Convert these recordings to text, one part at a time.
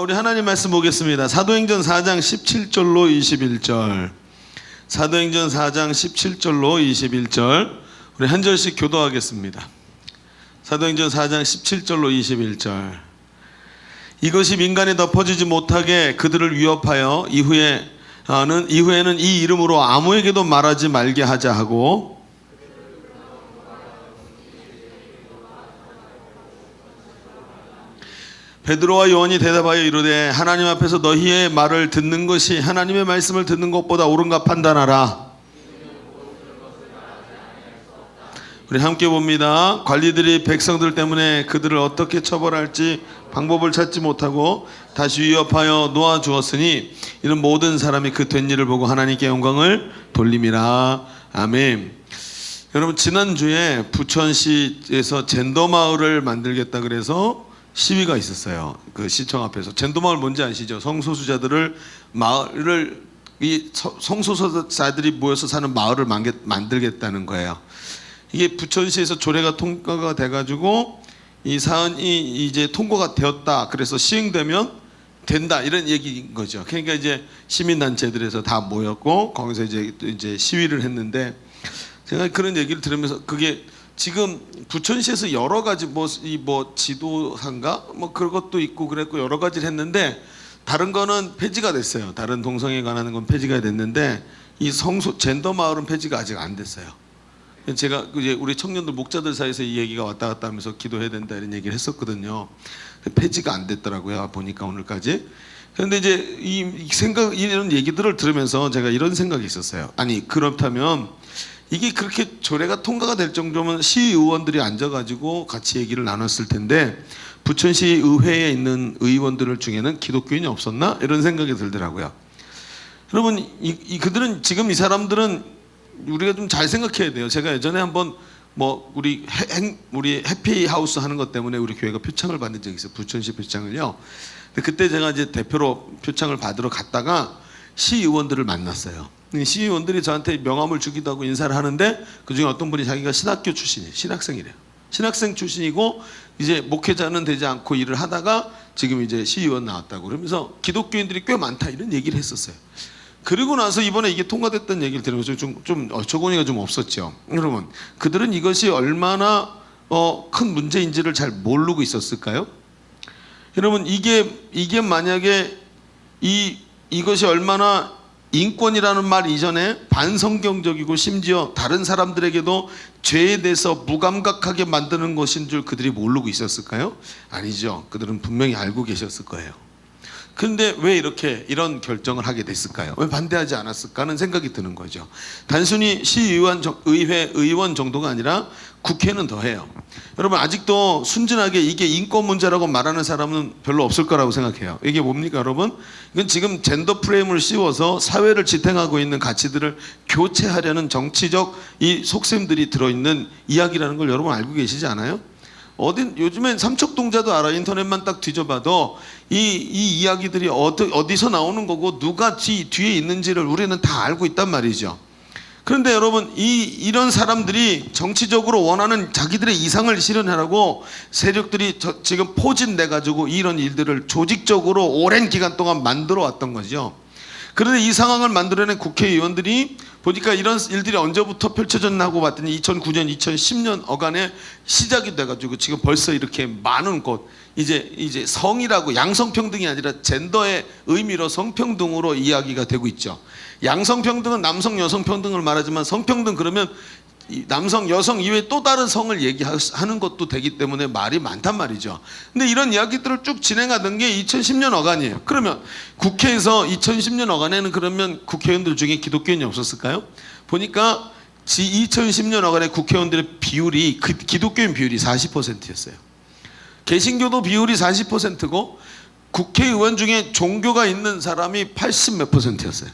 우리 하나님 말씀 보겠습니다. 사도행전 4장 17절로 21절. 사도행전 4장 17절로 21절. 우리 한 절씩 교도하겠습니다. 사도행전 4장 17절로 21절. 이것이 민간에 덮어지지 못하게 그들을 위협하여 이후에는 이 이름으로 아무에게도 말하지 말게 하자 하고, 베드로와 요한이 대답하여 이르되 하나님 앞에서 너희의 말을 듣는 것이 하나님의 말씀을 듣는 것보다 옳은가 판단하라. 우리 함께 봅니다. 관리들이 백성들 때문에 그들을 어떻게 처벌할지 방법을 찾지 못하고 다시 위협하여 놓아주었으니 이는 모든 사람이 그 된 일을 보고 하나님께 영광을 돌림이라. 아멘. 여러분, 지난주에 부천시에서 젠더마을을 만들겠다 그래서 시위가 있었어요. 그 시청 앞에서. 젠더마을 뭔지 아시죠? 성소수자들을 마을을 성소수자들이 모여서 사는 마을을 만들겠다는 거예요. 이게 부천시에서 조례가 통과가 돼가지고 이 사안이 이제 통과가 되었다. 그래서 시행되면 된다, 이런 얘기인 거죠. 그러니까 이제 시민단체들에서 다 모였고 거기서 이제 시위를 했는데, 제가 그런 얘기를 들으면서 그게 지금 부천시에서 여러 가지 지도상가 그런 것도 있고 그랬고 여러 가지를 했는데 다른 거는 폐지가 됐어요. 다른 동성애에 관한 건 폐지가 됐는데 이 젠더 마을은 폐지가 아직 안 됐어요. 제가 이제 우리 청년들 목자들 사이에서 이 얘기가 왔다 갔다 하면서 기도해야 된다 이런 얘기를 했었거든요. 폐지가 안 됐더라고요. 보니까 오늘까지. 그런데 이제 이런 얘기들을 들으면서 제가 이런 생각이 있었어요. 아니, 그렇다면 이게 그렇게 조례가 통과가 될 정도면 시의원들이 앉아가지고 같이 얘기를 나눴을 텐데 부천시 의회에 있는 의원들 중에는 기독교인이 없었나? 이런 생각이 들더라고요. 여러분, 그들은 지금 이 사람들은 우리가 좀 잘 생각해야 돼요. 제가 예전에 한번 우리 해피하우스 하는 것 때문에 우리 교회가 표창을 받은 적이 있어요. 부천시 표창을요. 근데 그때 제가 이제 대표로 표창을 받으러 갔다가 시의원들을 만났어요. 시의원들이 저한테 명함을 주기도 하고 인사를 하는데 그중에 어떤 분이 자기가 신학교 출신이에요. 신학생이래요. 신학생 출신이고 이제 목회자는 되지 않고 일을 하다가 지금 이제 시의원 나왔다고 그러면서 기독교인들이 꽤 많다 이런 얘기를 했었어요. 그리고 나서 이번에 이게 통과됐다는 얘기를 들으면서 좀 어처구니가 좀 없었죠. 여러분, 그들은 이것이 얼마나 큰 문제인지를 잘 모르고 있었을까요? 여러분, 이게 만약에 이것이 얼마나 인권이라는 말 이전에 반성경적이고 심지어 다른 사람들에게도 죄에 대해서 무감각하게 만드는 것인 줄 그들이 모르고 있었을까요? 아니죠. 그들은 분명히 알고 계셨을 거예요. 그런데 왜 이런 결정을 하게 됐을까요? 왜 반대하지 않았을까 하는 생각이 드는 거죠. 단순히 의회 의원 정도가 아니라 국회는 더해요. 여러분, 아직도 순진하게 이게 인권 문제라고 말하는 사람은 별로 없을 거라고 생각해요. 이게 뭡니까, 여러분? 이건 지금 젠더 프레임을 씌워서 사회를 지탱하고 있는 가치들을 교체하려는 정치적 이 속셈들이 들어있는 이야기라는 걸 여러분 알고 계시지 않아요? 요즘엔 삼척동자도 알아. 인터넷만 딱 뒤져봐도 이 이야기들이 어디서 나오는 거고 누가 뒤에 있는지를 우리는 다 알고 있단 말이죠. 그런데 여러분, 이런 사람들이 정치적으로 원하는 자기들의 이상을 실현하라고 세력들이 지금 포진돼가지고 이런 일들을 조직적으로 오랜 기간 동안 만들어 왔던 거죠. 그런데 이 상황을 만들어낸 국회의원들이 보니까 이런 일들이 언제부터 펼쳐졌나 하고 봤더니 2009년, 2010년 어간에 시작이 돼가지고 지금 벌써 이렇게 많은 곳, 이제 성이라고, 양성평등이 아니라 젠더의 의미로 성평등으로 이야기가 되고 있죠. 양성평등은 남성, 여성평등을 말하지만 성평등 그러면 남성, 여성 이외에 또 다른 성을 얘기하는 것도 되기 때문에 말이 많단 말이죠. 근데 이런 이야기들을 쭉 진행하던 게 2010년 어간이에요. 그러면 국회에서 2010년 어간에는 그러면 국회의원들 중에 기독교인이 없었을까요? 보니까 2010년 어간의 국회의원들의 비율이, 기독교인 비율이 40%였어요. 개신교도 비율이 40%고 국회의원 중에 종교가 있는 사람이 80 몇 %였어요.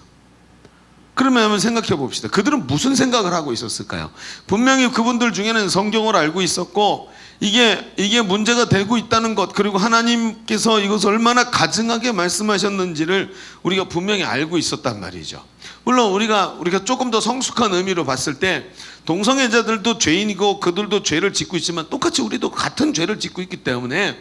그러면 한번 생각해 봅시다. 그들은 무슨 생각을 하고 있었을까요? 분명히 그분들 중에는 성경을 알고 있었고 이게 문제가 되고 있다는 것, 그리고 하나님께서 이것을 얼마나 가증하게 말씀하셨는지를 우리가 분명히 알고 있었단 말이죠. 물론 우리가 조금 더 성숙한 의미로 봤을 때 동성애자들도 죄인이고 그들도 죄를 짓고 있지만 똑같이 우리도 같은 죄를 짓고 있기 때문에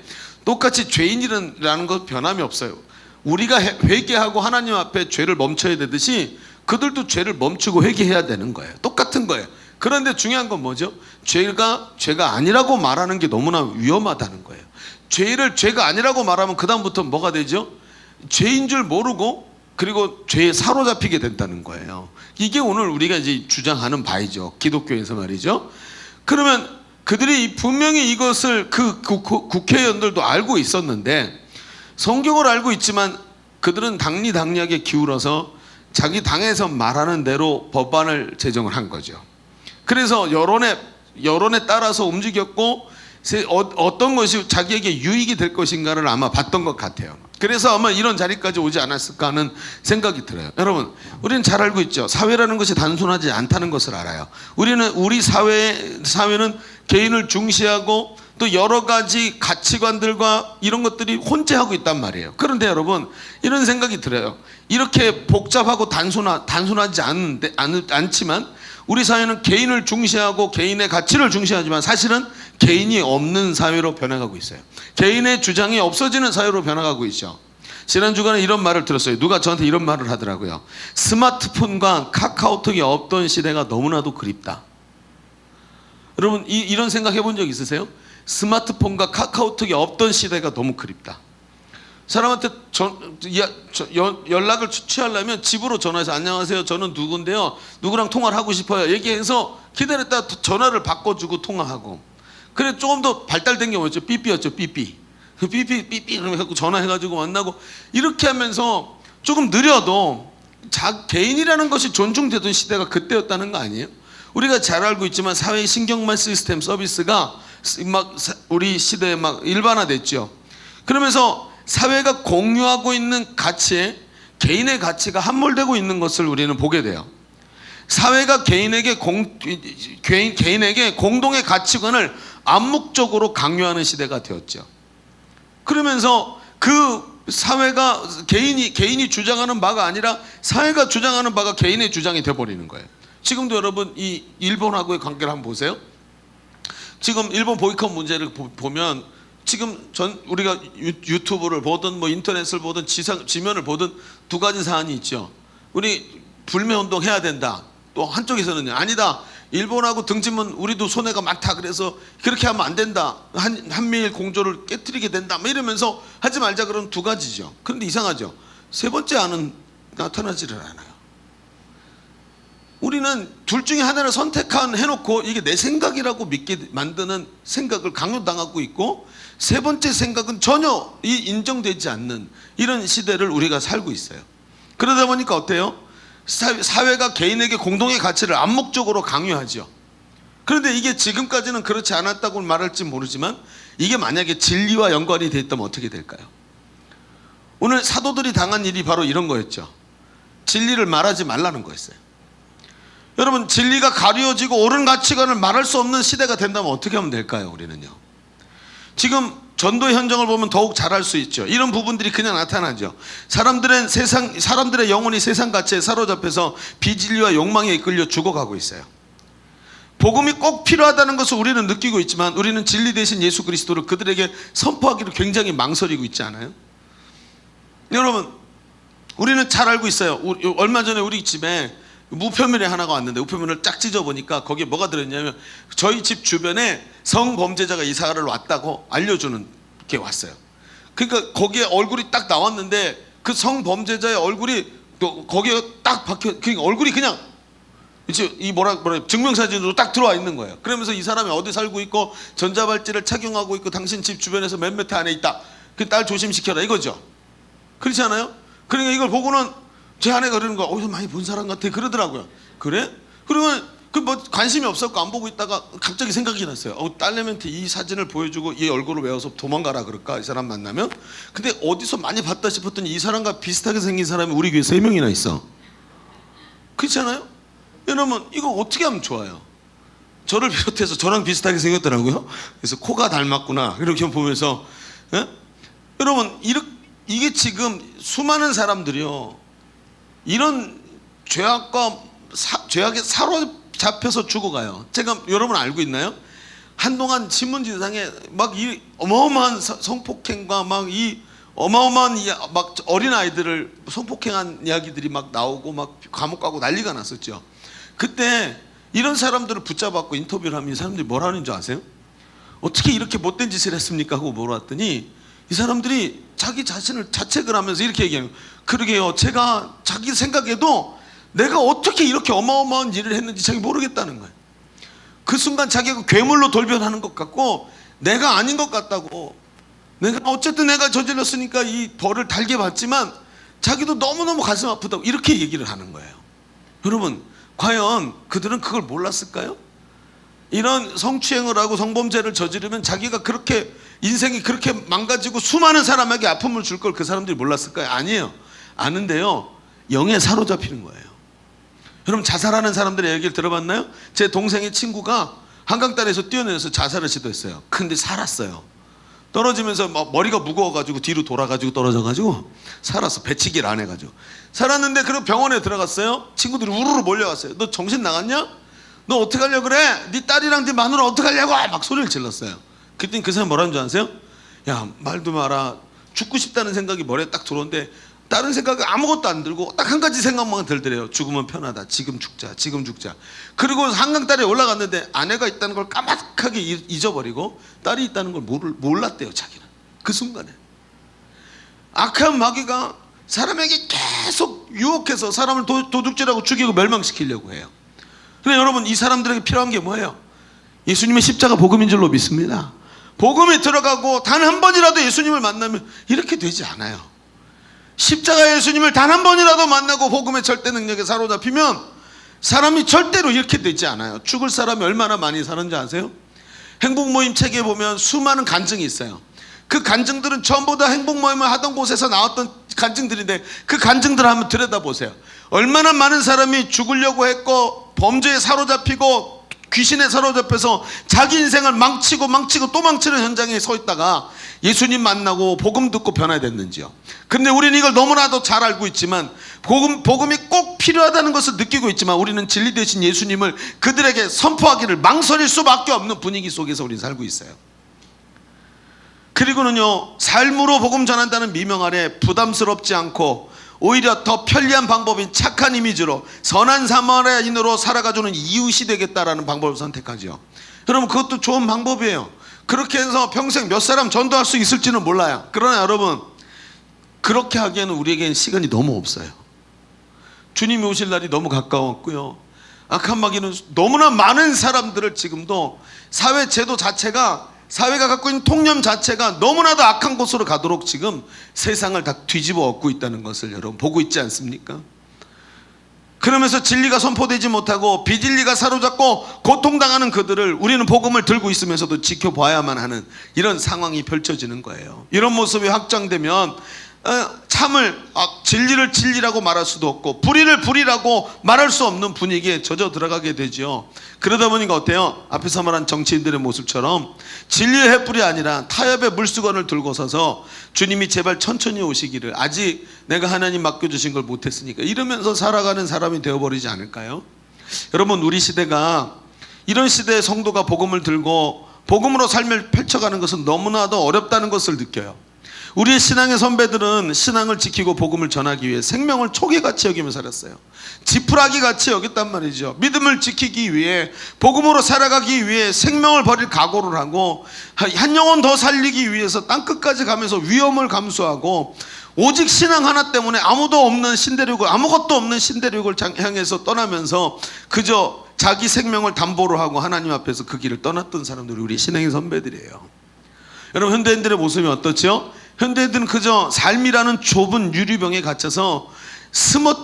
똑같이 죄인이라는 것 변함이 없어요. 우리가 회개하고 하나님 앞에 죄를 멈춰야 되듯이 그들도 죄를 멈추고 회개해야 되는 거예요. 똑같은 거예요. 그런데 중요한 건 뭐죠? 죄가 아니라고 말하는 게 너무나 위험하다는 거예요. 죄를 죄가 아니라고 말하면 그 다음부터 뭐가 되죠? 죄인 줄 모르고 그리고 죄에 사로잡히게 된다는 거예요. 이게 오늘 우리가 이제 주장하는 바이죠. 기독교에서 말이죠. 그러면 그들이 분명히 이것을 그 국회의원들도 알고 있었는데 성경을 알고 있지만 그들은 당리당략에 기울어서 자기 당에서 말하는 대로 법안을 제정을 한 거죠. 그래서 여론에 따라서 움직였고 어떤 것이 자기에게 유익이 될 것인가를 아마 봤던 것 같아요. 그래서 아마 이런 자리까지 오지 않았을까 하는 생각이 들어요. 여러분, 우리는 잘 알고 있죠. 사회라는 것이 단순하지 않다는 것을 알아요. 우리 사회는 개인을 중시하고 또 여러 가지 가치관들과 이런 것들이 혼재하고 있단 말이에요. 그런데 여러분, 이런 생각이 들어요. 이렇게 복잡하고 단순하지 않지만 우리 사회는 개인을 중시하고 개인의 가치를 중시하지만 사실은 개인이 없는 사회로 변해가고 있어요. 개인의 주장이 없어지는 사회로 변해가고 있죠. 지난 주간에 이런 말을 들었어요. 누가 저한테 이런 말을 하더라고요. 스마트폰과 카카오톡이 없던 시대가 너무나도 그립다. 여러분, 이런 생각 해본 적 있으세요? 스마트폰과 카카오톡이 없던 시대가 너무 그립다. 사람한테 연락을 취하려면 집으로 전화해서 안녕하세요, 저는 누군데요, 누구랑 통화를 하고 싶어요 얘기해서 기다렸다가 전화를 바꿔주고 통화하고. 그래 조금 더 발달된 게 뭐였죠? 삐삐였죠. 삐삐 그러면 전화해가지고 만나고. 이렇게 하면서 조금 느려도 개인이라는 것이 존중되던 시대가 그때였다는 거 아니에요? 우리가 잘 알고 있지만 사회 신경만 시스템 서비스가 막 우리 시대에 막 일반화됐죠. 그러면서 사회가 공유하고 있는 가치에 개인의 가치가 함몰되고 있는 것을 우리는 보게 돼요. 사회가 개인에게 공동의 가치관을 암묵적으로 강요하는 시대가 되었죠. 그러면서 그 사회가 개인이 주장하는 바가 아니라 사회가 주장하는 바가 개인의 주장이 되어버리는 거예요. 지금도 여러분 이 일본하고의 관계를 한번 보세요. 지금 일본 보이콧 문제를 보면 지금 우리가 유튜브를 보든 뭐 인터넷을 보든 지면을 보든 두 가지 사안이 있죠. 우리 불매운동 해야 된다. 또 한쪽에서는 아니다, 일본하고 등지면 우리도 손해가 많다, 그래서 그렇게 하면 안 된다, 한미일 공조를 깨트리게 된다 뭐 이러면서 하지 말자. 그런 두 가지죠. 그런데 이상하죠. 세 번째 안은 나타나지를 않아요. 우리는 둘 중에 하나를 해놓고 이게 내 생각이라고 믿게 만드는 생각을 강요당하고 있고, 세 번째 생각은 전혀 인정되지 않는 이런 시대를 우리가 살고 있어요. 그러다 보니까 어때요? 사회가 개인에게 공동의 가치를 암묵적으로 강요하죠. 그런데 이게 지금까지는 그렇지 않았다고 말할지 모르지만 이게 만약에 진리와 연관이 돼 있다면 어떻게 될까요? 오늘 사도들이 당한 일이 바로 이런 거였죠. 진리를 말하지 말라는 거였어요. 여러분, 진리가 가려지고 옳은 가치관을 말할 수 없는 시대가 된다면 어떻게 하면 될까요? 우리는요. 지금 전도의 현장을 보면 더욱 잘할 수 있죠. 이런 부분들이 그냥 나타나죠. 사람들의 영혼이 세상 가치에 사로잡혀서 비진리와 욕망에 이끌려 죽어가고 있어요. 복음이 꼭 필요하다는 것을 우리는 느끼고 있지만 우리는 진리 대신 예수 그리스도를 그들에게 선포하기를 굉장히 망설이고 있지 않아요? 여러분, 우리는 잘 알고 있어요. 얼마 전에 우리 집에 우편물이 하나가 왔는데 우편물을 쫙 찢어보니까 거기에 뭐가 들어있냐면 저희 집 주변에 성범죄자가 이사를 왔다고 알려주는 게 왔어요. 그러니까 거기에 얼굴이 딱 나왔는데 그 성범죄자의 얼굴이 또 거기에 딱 박혀, 그러니까 얼굴이 그냥 이 뭐라 증명사진으로 딱 들어와 있는 거예요. 그러면서 이 사람이 어디 살고 있고 전자발찌를 착용하고 있고 당신 집 주변에서 몇몇 안에 있다, 그 딸 조심시켜라 이거죠. 그렇지 않아요? 그러니까 이걸 보고는 제 아내가 그러는 거야. 어디서 많이 본 사람 같아 그러더라고요. 그래? 그러면 뭐 관심이 없었고 안 보고 있다가 갑자기 생각이 났어요. 딸내미한테 이 사진을 보여주고 이 얼굴을 외워서 도망가라 그럴까, 이 사람 만나면? 근데 어디서 많이 봤다 싶었더니 이 사람과 비슷하게 생긴 사람이 우리 교회에 3명이나 있어. 그렇잖아요? 여러분, 이거 어떻게 하면 좋아요? 저를 비롯해서 저랑 비슷하게 생겼더라고요. 그래서 코가 닮았구나 이렇게 보면서 여러분, 이게 지금 수많은 사람들이요, 이런 죄악에 사로잡혀서 죽어가요. 제가 여러분 알고 있나요? 한동안 신문지상에 막 이 어마어마한 성폭행과 막 이 어마어마한 막 어린 아이들을 성폭행한 이야기들이 막 나오고 막 감옥 가고 난리가 났었죠. 그때 이런 사람들을 붙잡았고 인터뷰를 하면 이 사람들이 뭐라는 줄 아세요? 어떻게 이렇게 못된 짓을 했습니까? 하고 물어봤더니 이 사람들이 자기 자신을 자책을 하면서 이렇게 얘기해요. 그러게요. 제가 자기 생각에도 내가 어떻게 이렇게 어마어마한 일을 했는지 자기 모르겠다는 거예요. 그 순간 자기가 괴물로 돌변하는 것 같고 내가 아닌 것 같다고. 내가 어쨌든 내가 저질렀으니까 이 벌을 달게 받지만 자기도 너무너무 가슴 아프다고 이렇게 얘기를 하는 거예요. 여러분, 과연 그들은 그걸 몰랐을까요? 이런 성추행을 하고 성범죄를 저지르면 자기가 그렇게 인생이 그렇게 망가지고 수많은 사람에게 아픔을 줄 걸 그 사람들이 몰랐을까요? 아니에요. 아는데요, 영에 사로잡히는 거예요. 여러분, 자살하는 사람들의 얘기를 들어봤나요? 제 동생의 친구가 한강다리에서 뛰어내려서 자살을 시도했어요. 근데 살았어요. 떨어지면서 막 머리가 무거워가지고 뒤로 돌아가지고 떨어져가지고 살았어. 배치기를 안 해가지고 살았는데, 그리고 병원에 들어갔어요. 친구들이 우르르 몰려왔어요. 너 정신 나갔냐? 너 어떡하려고 그래? 네 딸이랑 네 마누라 어떡하려고? 막 소리를 질렀어요. 그랬더니 그 사람 뭐라는 줄 아세요? 야, 말도 마라. 죽고 싶다는 생각이 머리에 딱 들어오는데 다른 생각이 아무것도 안 들고 딱 한 가지 생각만 들더래요. 죽으면 편하다. 지금 죽자. 지금 죽자. 그리고 한강다리에 올라갔는데 아내가 있다는 걸 까맣게 잊어버리고 딸이 있다는 걸 몰랐대요. 자기는 그 순간에. 악한 마귀가 사람에게 계속 유혹해서 사람을 도둑질하고 죽이고 멸망시키려고 해요. 근데 여러분, 이 사람들에게 필요한 게 뭐예요? 예수님의 십자가 복음인 줄로 믿습니다. 복음에 들어가고 단 한 번이라도 예수님을 만나면 이렇게 되지 않아요. 십자가 예수님을 단 한 번이라도 만나고 복음의 절대 능력에 사로잡히면 사람이 절대로 이렇게 되지 않아요. 죽을 사람이 얼마나 많이 사는지 아세요? 행복모임 책에 보면 수많은 간증이 있어요. 그 간증들은 전부 다 행복모임을 하던 곳에서 나왔던 간증들인데 그 간증들을 한번 들여다보세요. 얼마나 많은 사람이 죽으려고 했고 범죄에 사로잡히고 귀신에 사로잡혀서 자기 인생을 망치고 또 망치는 현장에 서 있다가 예수님 만나고 복음 듣고 변화됐는지요. 근데 우리는 이걸 너무나도 잘 알고 있지만 복음이 꼭 필요하다는 것을 느끼고 있지만 우리는 진리 되신 예수님을 그들에게 선포하기를 망설일 수밖에 없는 분위기 속에서 우리는 살고 있어요. 그리고는요, 삶으로 복음 전한다는 미명 아래 부담스럽지 않고 오히려 더 편리한 방법인 착한 이미지로 선한 사마리아인으로 살아가주는 이웃이 되겠다라는 방법을 선택하죠. 여러분, 그것도 좋은 방법이에요. 그렇게 해서 평생 몇 사람 전도할 수 있을지는 몰라요. 그러나 여러분, 그렇게 하기에는 우리에게는 시간이 너무 없어요. 주님이 오실 날이 너무 가까웠고요, 악한 마귀는 너무나 많은 사람들을 지금도 사회 제도 자체가, 사회가 갖고 있는 통념 자체가 너무나도 악한 곳으로 가도록 지금 세상을 다 뒤집어 엎고 있다는 것을 여러분 보고 있지 않습니까? 그러면서 진리가 선포되지 못하고 비진리가 사로잡고 고통당하는 그들을 우리는 복음을 들고 있으면서도 지켜봐야만 하는 이런 상황이 펼쳐지는 거예요. 이런 모습이 확장되면 진리를 진리라고 말할 수도 없고 불의를 불의라고 말할 수 없는 분위기에 젖어 들어가게 되죠. 그러다 보니까 어때요? 앞에서 말한 정치인들의 모습처럼 진리의 횃불이 아니라 타협의 물수건을 들고 서서 주님이 제발 천천히 오시기를, 아직 내가 하나님 맡겨주신 걸 못했으니까, 이러면서 살아가는 사람이 되어버리지 않을까요? 여러분, 우리 시대가 이런 시대의 성도가 복음을 들고 복음으로 삶을 펼쳐가는 것은 너무나도 어렵다는 것을 느껴요. 우리의 신앙의 선배들은 신앙을 지키고 복음을 전하기 위해 생명을 초기같이 여기며 살았어요. 지푸라기같이 여겼단 말이죠. 믿음을 지키기 위해, 복음으로 살아가기 위해 생명을 버릴 각오를 하고 한 영혼 더 살리기 위해서 땅끝까지 가면서 위험을 감수하고 오직 신앙 하나 때문에 아무것도 없는 신대륙을 향해서 떠나면서 그저 자기 생명을 담보로 하고 하나님 앞에서 그 길을 떠났던 사람들이 우리 신앙의 선배들이에요. 여러분, 현대인들의 모습이 어떻죠? 현대인들은 그저 삶이라는 좁은 유리병에 갇혀서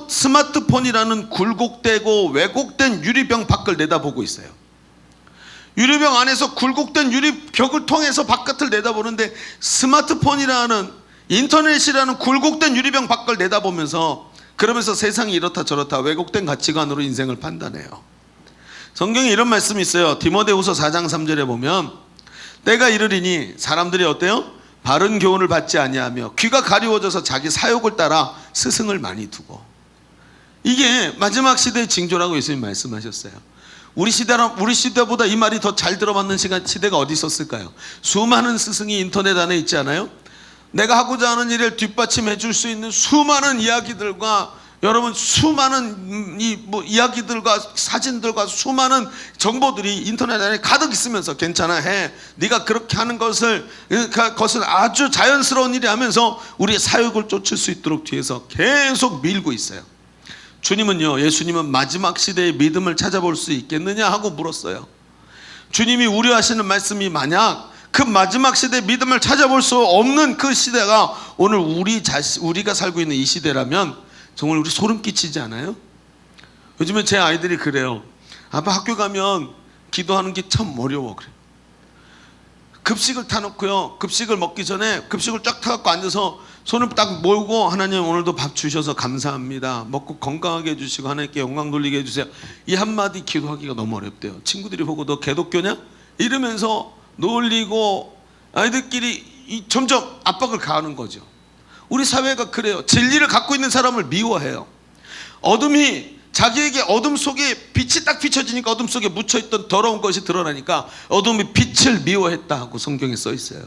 스마트폰이라는 굴곡되고 왜곡된 유리병 밖을 내다보고 있어요. 유리병 안에서 굴곡된 유리벽을 통해서 바깥을 내다보는데 스마트폰이라는, 인터넷이라는 굴곡된 유리병 밖을 내다보면서, 그러면서 세상이 이렇다 저렇다 왜곡된 가치관으로 인생을 판단해요. 성경에 이런 말씀이 있어요. 디모데후서 4장 3절에 보면 때가 이르리니 사람들이 어때요? 바른 교훈을 받지 아니하며 귀가 가리워져서 자기 사욕을 따라 스승을 많이 두고. 이게 마지막 시대의 징조라고 예수님 말씀하셨어요. 우리 시대보다 이 말이 더 잘 들어맞는 시대가 어디 있었을까요? 수많은 스승이 인터넷 안에 있지 않아요? 내가 하고자 하는 일을 뒷받침해 줄 수 있는 수많은 이야기들과 여러분 수많은 이야기들과 사진들과 수많은 정보들이 인터넷 안에 가득 있으면서 괜찮아 해. 네가 그렇게 하는 것을 그것은 아주 자연스러운 일이 하면서 우리의 사역을 쫓을 수 있도록 뒤에서 계속 밀고 있어요. 주님은요, 예수님은 마지막 시대의 믿음을 찾아볼 수 있겠느냐 하고 물었어요. 주님이 우려하시는 말씀이 만약 그 마지막 시대의 믿음을 찾아볼 수 없는 그 시대가 오늘 우리가 살고 있는 이 시대라면 정말 우리 소름 끼치지 않아요? 요즘에 제 아이들이 그래요. 아빠 학교 가면 기도하는 게 참 어려워 그래. 급식을 타놓고요, 급식을 먹기 전에 급식을 쫙 타갖고 앉아서 손을 딱 모으고 하나님 오늘도 밥 주셔서 감사합니다. 먹고 건강하게 해주시고 하나님께 영광 돌리게 해주세요. 이 한마디 기도하기가 너무 어렵대요. 친구들이 보고 너 개독교냐? 이러면서 놀리고 아이들끼리 점점 압박을 가하는 거죠. 우리 사회가 그래요. 진리를 갖고 있는 사람을 미워해요. 어둠이 자기에게 어둠 속에 빛이 딱 비춰지니까 어둠 속에 묻혀있던 더러운 것이 드러나니까 어둠이 빛을 미워했다 하고 성경에 써 있어요.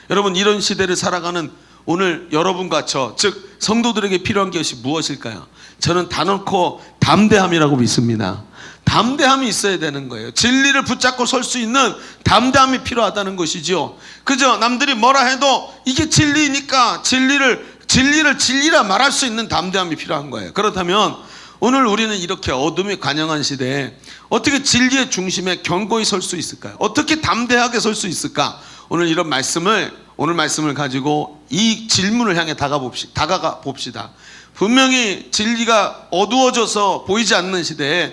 여러분, 이런 시대를 살아가는 오늘 여러분과 저, 즉 성도들에게 필요한 것이 무엇일까요? 저는 단언코 담대함이라고 믿습니다. 담대함이 있어야 되는 거예요. 진리를 붙잡고 설 수 있는 담대함이 필요하다는 것이죠. 그저 남들이 뭐라 해도 이게 진리니까 진리라 말할 수 있는 담대함이 필요한 거예요. 그렇다면 오늘 우리는 이렇게 어둠이 관영한 시대에 어떻게 진리의 중심에 견고히 설 수 있을까요? 어떻게 담대하게 설 수 있을까? 오늘 말씀을 가지고 이 질문을 향해 다가가 봅시다. 분명히 진리가 어두워져서 보이지 않는 시대에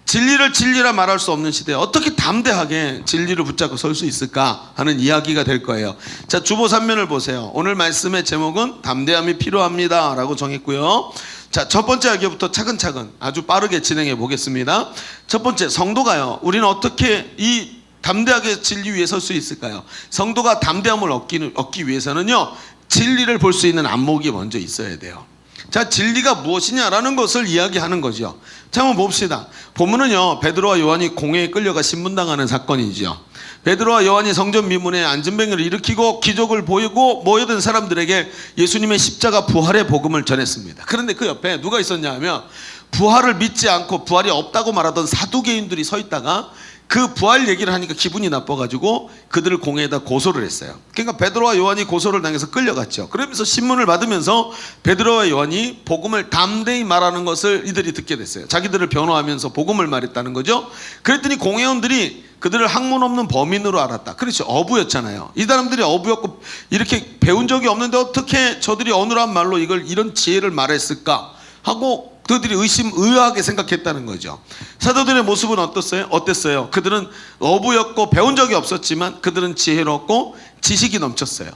진리를 진리라 말할 수 없는 시대에 어떻게 담대하게 진리를 붙잡고 설 수 있을까 하는 이야기가 될 거예요. 자, 주보 3면을 보세요. 오늘 말씀의 제목은 담대함이 필요합니다 라고 정했고요. 자, 첫 번째 이야기부터 차근차근 아주 빠르게 진행해 보겠습니다. 첫 번째, 성도가요, 우리는 어떻게 이 담대하게 진리 위에 설 수 있을까요? 성도가 담대함을 얻기 위해서는요, 진리를 볼 수 있는 안목이 먼저 있어야 돼요. 자, 진리가 무엇이냐라는 것을 이야기하는 거죠. 자, 한번 봅시다. 본문은요, 베드로와 요한이 공회에 끌려가 신문당하는 사건이죠. 베드로와 요한이 성전 미문에 안전뱅이를 일으키고 기적을 보이고 모여든 사람들에게 예수님의 십자가 부활의 복음을 전했습니다. 그런데 그 옆에 누가 있었냐 하면 부활을 믿지 않고 부활이 없다고 말하던 사두개인들이 서 있다가 그 부활 얘기를 하니까 기분이 나빠가지고 그들을 공회에다 고소를 했어요. 그러니까 베드로와 요한이 고소를 당해서 끌려갔죠. 그러면서 신문을 받으면서 베드로와 요한이 복음을 담대히 말하는 것을 이들이 듣게 됐어요. 자기들을 변호하면서 복음을 말했다는 거죠. 그랬더니 공회원들이 그들을 학문 없는 범인으로 알았다. 그렇죠. 어부였잖아요. 이 사람들이 어부였고 이렇게 배운 적이 없는데 어떻게 저들이 어눌한 말로 이런 지혜를 말했을까 하고 그들이 의아하게 생각했다는 거죠. 사도들의 모습은 어땠어요? 그들은 어부였고 배운 적이 없었지만 그들은 지혜롭고 지식이 넘쳤어요.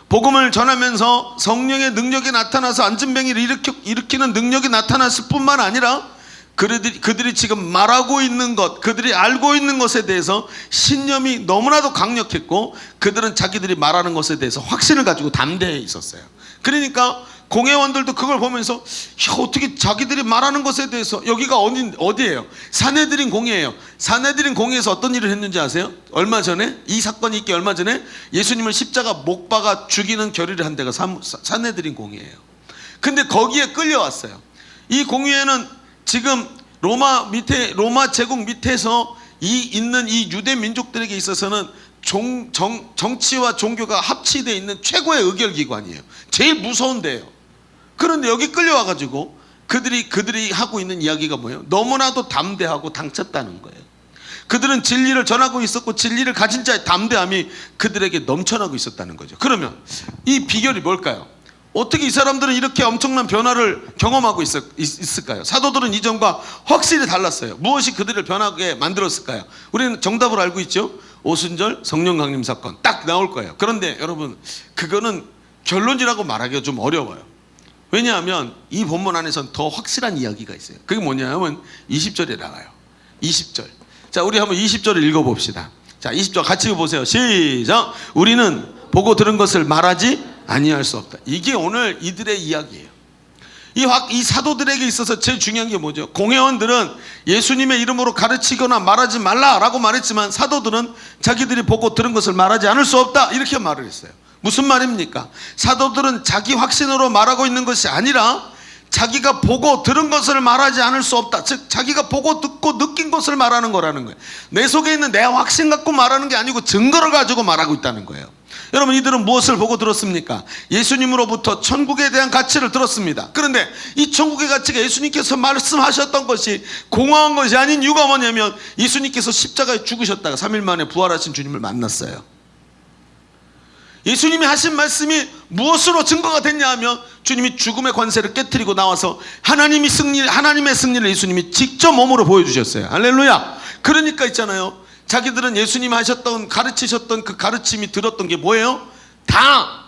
복음을 전하면서 성령의 능력이 나타나서 안진뱅이를 일으키는 능력이 나타났을 뿐만 아니라 그들이 지금 말하고 있는 것, 그들이 알고 있는 것에 대해서 신념이 너무나도 강력했고 그들은 자기들이 말하는 것에 대해서 확신을 가지고 담대해 있었어요. 그러니까 공회원들도 그걸 보면서 어떻게 자기들이 말하는 것에 대해서, 여기가 어디예요? 사내들인 공회예요. 사내들인 공회에서 어떤 일을 했는지 아세요? 얼마 전에, 이 사건이 있기 얼마 전에 예수님을 십자가 못 박아 죽이는 결의를 한 데가 사내들인 공회예요. 근데 거기에 끌려왔어요. 이 공회에는 지금 로마 제국 밑에서 있는 이 유대 민족들에게 있어서는 정치와 종교가 합치되어 있는 최고의 의결기관이에요. 제일 무서운 데예요. 그런데 여기 끌려와가지고 그들이 하고 있는 이야기가 뭐예요? 너무나도 담대하고 당쳤다는 거예요. 그들은 진리를 전하고 있었고 진리를 가진 자의 담대함이 그들에게 넘쳐나고 있었다는 거죠. 그러면 이 비결이 뭘까요? 어떻게 이 사람들은 이렇게 엄청난 변화를 경험하고 있을까요? 사도들은 이전과 확실히 달랐어요. 무엇이 그들을 변하게 만들었을까요? 우리는 정답을 알고 있죠. 오순절 성령 강림 사건 딱 나올 거예요. 그런데 여러분, 그거는 결론이라고 말하기가 좀 어려워요. 왜냐하면 이 본문 안에서는 더 확실한 이야기가 있어요. 그게 뭐냐면 20절에 나와요. 20절. 자, 우리 한번 20절을 읽어봅시다. 자, 20절 같이 보세요. 시작. 우리는 보고 들은 것을 말하지 아니할 수 없다. 이게 오늘 이들의 이야기예요. 이 사도들에게 있어서 제일 중요한 게 뭐죠? 공회원들은 예수님의 이름으로 가르치거나 말하지 말라라고 말했지만 사도들은 자기들이 보고 들은 것을 말하지 않을 수 없다 이렇게 말을 했어요. 무슨 말입니까? 사도들은 자기 확신으로 말하고 있는 것이 아니라 자기가 보고 들은 것을 말하지 않을 수 없다. 즉 자기가 보고 듣고 느낀 것을 말하는 거라는 거예요. 내 속에 있는 내 확신 갖고 말하는 게 아니고 증거를 가지고 말하고 있다는 거예요. 여러분, 이들은 무엇을 보고 들었습니까? 예수님으로부터 천국에 대한 가치를 들었습니다. 그런데 이 천국의 가치가 예수님께서 말씀하셨던 것이 공허한 것이 아닌 이유가 뭐냐면 예수님께서 십자가에 죽으셨다가 3일 만에 부활하신 주님을 만났어요. 예수님이 하신 말씀이 무엇으로 증거가 됐냐 하면 주님이 죽음의 관세를 깨트리고 나와서 하나님의 승리를 예수님이 직접 몸으로 보여주셨어요. 할렐루야. 그러니까 있잖아요, 자기들은 예수님이 하셨던 가르치셨던 그 가르침이 들었던 게 뭐예요? 다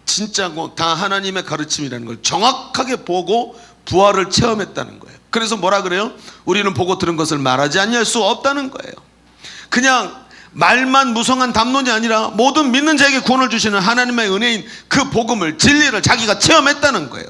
진짜고 다 하나님의 가르침이라는 걸 정확하게 보고 부활을 체험했다는 거예요. 그래서 뭐라 그래요? 우리는 보고 들은 것을 말하지 아니할 수 없다는 거예요. 그냥 말만 무성한 담론이 아니라 모든 믿는 자에게 구원을 주시는 하나님의 은혜인 그 복음을, 진리를 자기가 체험했다는 거예요.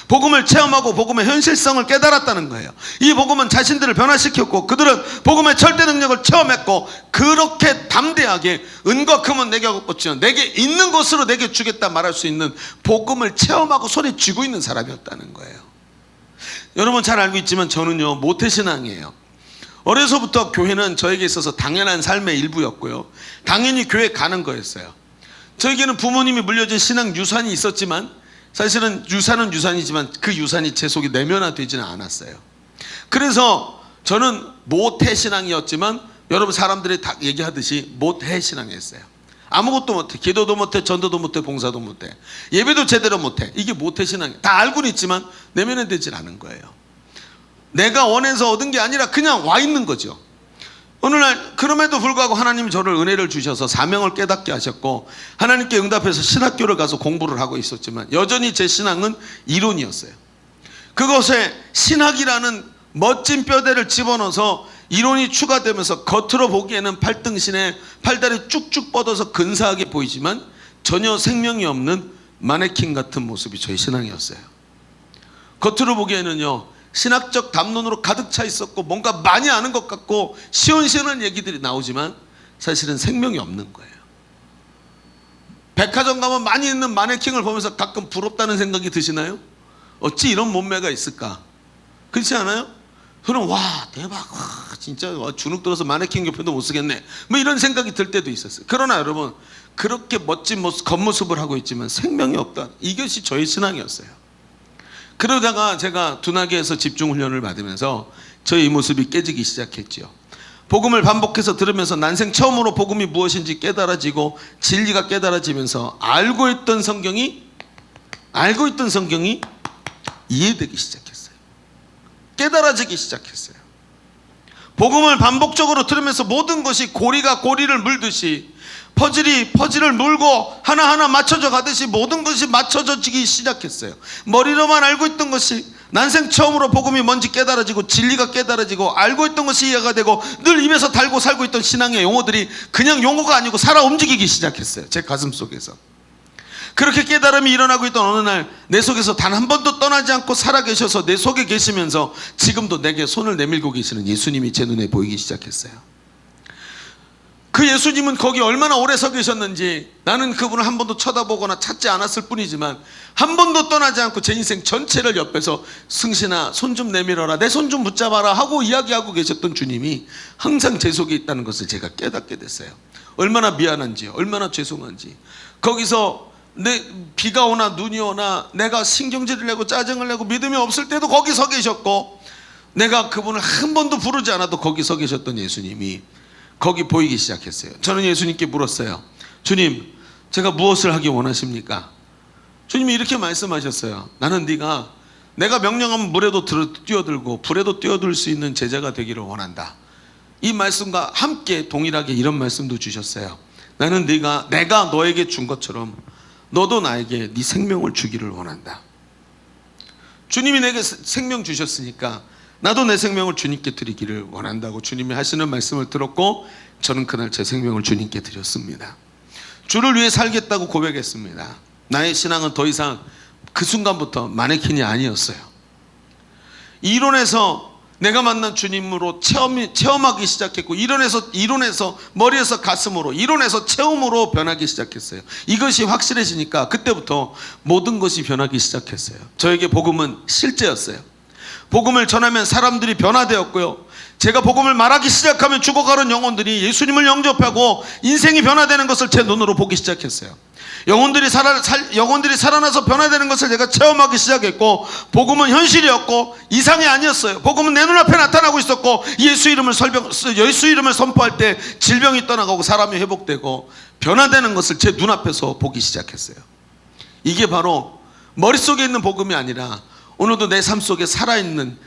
복음을 체험하고 복음의 현실성을 깨달았다는 거예요. 이 복음은 자신들을 변화시켰고 그들은 복음의 절대 능력을 체험했고 그렇게 담대하게 은과 금은 내게 없지만 내게 있는 것으로 내게 주겠다 말할 수 있는 복음을 체험하고 손에 쥐고 있는 사람이었다는 거예요. 여러분 잘 알고 있지만 저는요 모태신앙이에요. 어려서부터 교회는 저에게 있어서 당연한 삶의 일부였고요, 당연히 교회 가는 거였어요. 저에게는 부모님이 물려준 신앙 유산이 있었지만 사실은 유산은 유산이지만 그 유산이 제 속에 내면화되지는 않았어요. 그래서 저는 모태신앙이었지만 여러분 사람들이 다 얘기하듯이 모태신앙이었어요. 아무것도 못해, 기도도 못해, 전도도 못해, 봉사도 못해, 예배도 제대로 못해. 이게 모태신앙이에요. 다 알고는 있지만 내면화되질 않은 거예요. 내가 원해서 얻은 게 아니라 그냥 와 있는 거죠. 어느 날 그럼에도 불구하고 하나님이 저를 은혜를 주셔서 사명을 깨닫게 하셨고 하나님께 응답해서 신학교를 가서 공부를 하고 있었지만 여전히 제 신앙은 이론이었어요. 그것에 신학이라는 멋진 뼈대를 집어넣어서 이론이 추가되면서 겉으로 보기에는 팔등신에 팔다리 쭉쭉 뻗어서 근사하게 보이지만 전혀 생명이 없는 마네킹 같은 모습이 저의 신앙이었어요. 겉으로 보기에는요 신학적 담론으로 가득 차 있었고 뭔가 많이 아는 것 같고 시원시원한 얘기들이 나오지만 사실은 생명이 없는 거예요. 백화점 가면 많이 있는 마네킹을 보면서 가끔 부럽다는 생각이 드시나요? 어찌 이런 몸매가 있을까? 그렇지 않아요? 저는 와 대박, 와 진짜 주눅 들어서 마네킹 교편도 못 쓰겠네 뭐 이런 생각이 들 때도 있었어요. 그러나 여러분 그렇게 멋진 모습, 겉모습을 하고 있지만 생명이 없다, 이것이 저의 신앙이었어요. 그러다가 제가 둔하계에서 집중훈련을 받으면서 저의 이 모습이 깨지기 시작했죠. 복음을 반복해서 들으면서 난생 처음으로 복음이 무엇인지 깨달아지고 진리가 깨달아지면서 알고 있던 성경이 이해되기 시작했어요. 깨달아지기 시작했어요. 복음을 반복적으로 들으면서 모든 것이 고리가 고리를 물듯이 퍼즐이 퍼즐을 물고 하나하나 맞춰져 가듯이 모든 것이 맞춰져지기 시작했어요. 머리로만 알고 있던 것이 난생 처음으로 복음이 뭔지 깨달아지고 진리가 깨달아지고 알고 있던 것이 이해가 되고 늘 입에서 달고 살고 있던 신앙의 용어들이 그냥 용어가 아니고 살아 움직이기 시작했어요. 제 가슴 속에서. 그렇게 깨달음이 일어나고 있던 어느 날 내 속에서 단 한 번도 떠나지 않고 살아계셔서 내 속에 계시면서 지금도 내게 손을 내밀고 계시는 예수님이 제 눈에 보이기 시작했어요. 그 예수님은 거기 얼마나 오래 서 계셨는지 나는 그분을 한 번도 쳐다보거나 찾지 않았을 뿐이지만 한 번도 떠나지 않고 제 인생 전체를 옆에서 승신아 손 좀 내밀어라, 내 손 좀 붙잡아라 하고 이야기하고 계셨던 주님이 항상 제 속에 있다는 것을 제가 깨닫게 됐어요. 얼마나 미안한지, 얼마나 죄송한지. 거기서 비가 오나 눈이 오나 내가 신경질을 내고 짜증을 내고 믿음이 없을 때도 거기 서 계셨고 내가 그분을 한 번도 부르지 않아도 거기 서 계셨던 예수님이 거기 보이기 시작했어요. 저는 예수님께 물었어요. 주님, 제가 무엇을 하기 원하십니까? 주님이 이렇게 말씀하셨어요. 나는 내가 명령하면 물에도 뛰어들고 불에도 뛰어들 수 있는 제자가 되기를 원한다. 이 말씀과 함께 동일하게 이런 말씀도 주셨어요. 나는 내가 너에게 준 것처럼 너도 나에게 네 생명을 주기를 원한다. 주님이 내게 생명 주셨으니까 나도 내 생명을 주님께 드리기를 원한다고 주님이 하시는 말씀을 들었고 저는 그날 제 생명을 주님께 드렸습니다. 주를 위해 살겠다고 고백했습니다. 나의 신앙은 더 이상 그 순간부터 마네킹이 아니었어요. 이론에서 내가 만난 주님으로 체험하기 시작했고, 이론에서 머리에서 가슴으로, 이론에서 체험으로 변하기 시작했어요. 이것이 확실해지니까 그때부터 모든 것이 변하기 시작했어요. 저에게 복음은 실제였어요. 복음을 전하면 사람들이 변화되었고요, 제가 복음을 말하기 시작하면 죽어가는 영혼들이 예수님을 영접하고 인생이 변화되는 것을 제 눈으로 보기 시작했어요. 영혼들이 살아나서 변화되는 것을 제가 체험하기 시작했고, 복음은 현실이었고 이상이 아니었어요. 복음은 내 눈앞에 나타나고 있었고, 예수 이름을 선포할 때 질병이 떠나가고 사람이 회복되고 변화되는 것을 제 눈앞에서 보기 시작했어요. 이게 바로 머릿속에 있는 복음이 아니라 오늘도 내 삶 속에 살아있는,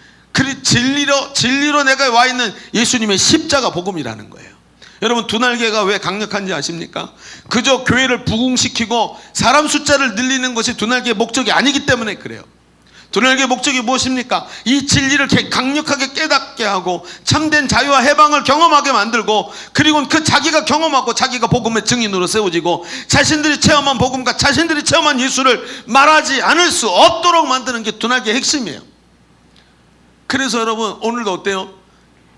진리로 내가 와 있는 예수님의 십자가 복음이라는 거예요. 여러분, 두 날개가 왜 강력한지 아십니까? 그저 교회를 부흥시키고 사람 숫자를 늘리는 것이 두 날개의 목적이 아니기 때문에 그래요. 두 날개의 목적이 무엇입니까? 이 진리를 강력하게 깨닫게 하고 참된 자유와 해방을 경험하게 만들고, 그리고 그 자기가 경험하고 자기가 복음의 증인으로 세워지고 자신들이 체험한 복음과 자신들이 체험한 예수를 말하지 않을 수 없도록 만드는 게 두 날개의 핵심이에요. 그래서 여러분, 오늘도 어때요?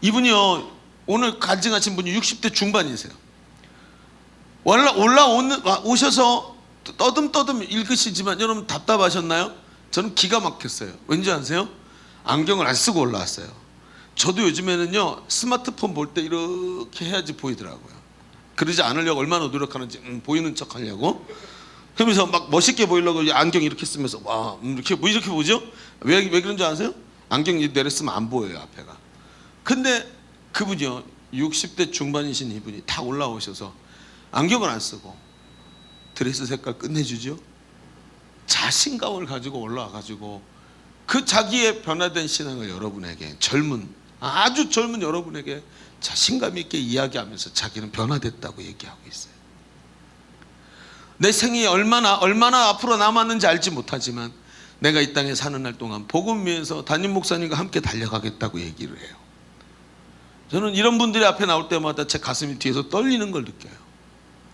이분이요, 오늘 간증하신 분이 60대 중반이세요. 오셔서 떠듬떠듬 읽으시지만 여러분 답답하셨나요? 저는 기가 막혔어요. 왠지 아세요? 안경을 안 쓰고 올라왔어요. 저도 요즘에는요, 스마트폰 볼 때 이렇게 해야지 보이더라고요. 그러지 않으려고 얼마나 노력하는지, 보이는 척 하려고. 그러면서 막 멋있게 보이려고 안경 이렇게 쓰면서 와, 이렇게 보죠? 왜 그런 줄 아세요? 안경 내렸으면 안 보여요, 앞에가. 근데 그분이요, 60대 중반이신 이분이 다 올라오셔서 안경을 안 쓰고 드레스 색깔 끝내주죠. 자신감을 가지고 올라와가지고 그 자기의 변화된 신앙을 여러분에게, 아주 젊은 여러분에게 자신감 있게 이야기하면서 자기는 변화됐다고 얘기하고 있어요. 내 생이 얼마나 앞으로 남았는지 알지 못하지만 내가 이 땅에 사는 날 동안 복음 위에서 담임 목사님과 함께 달려가겠다고 얘기를 해요. 저는 이런 분들이 앞에 나올 때마다 제 가슴이 뒤에서 떨리는 걸 느껴요.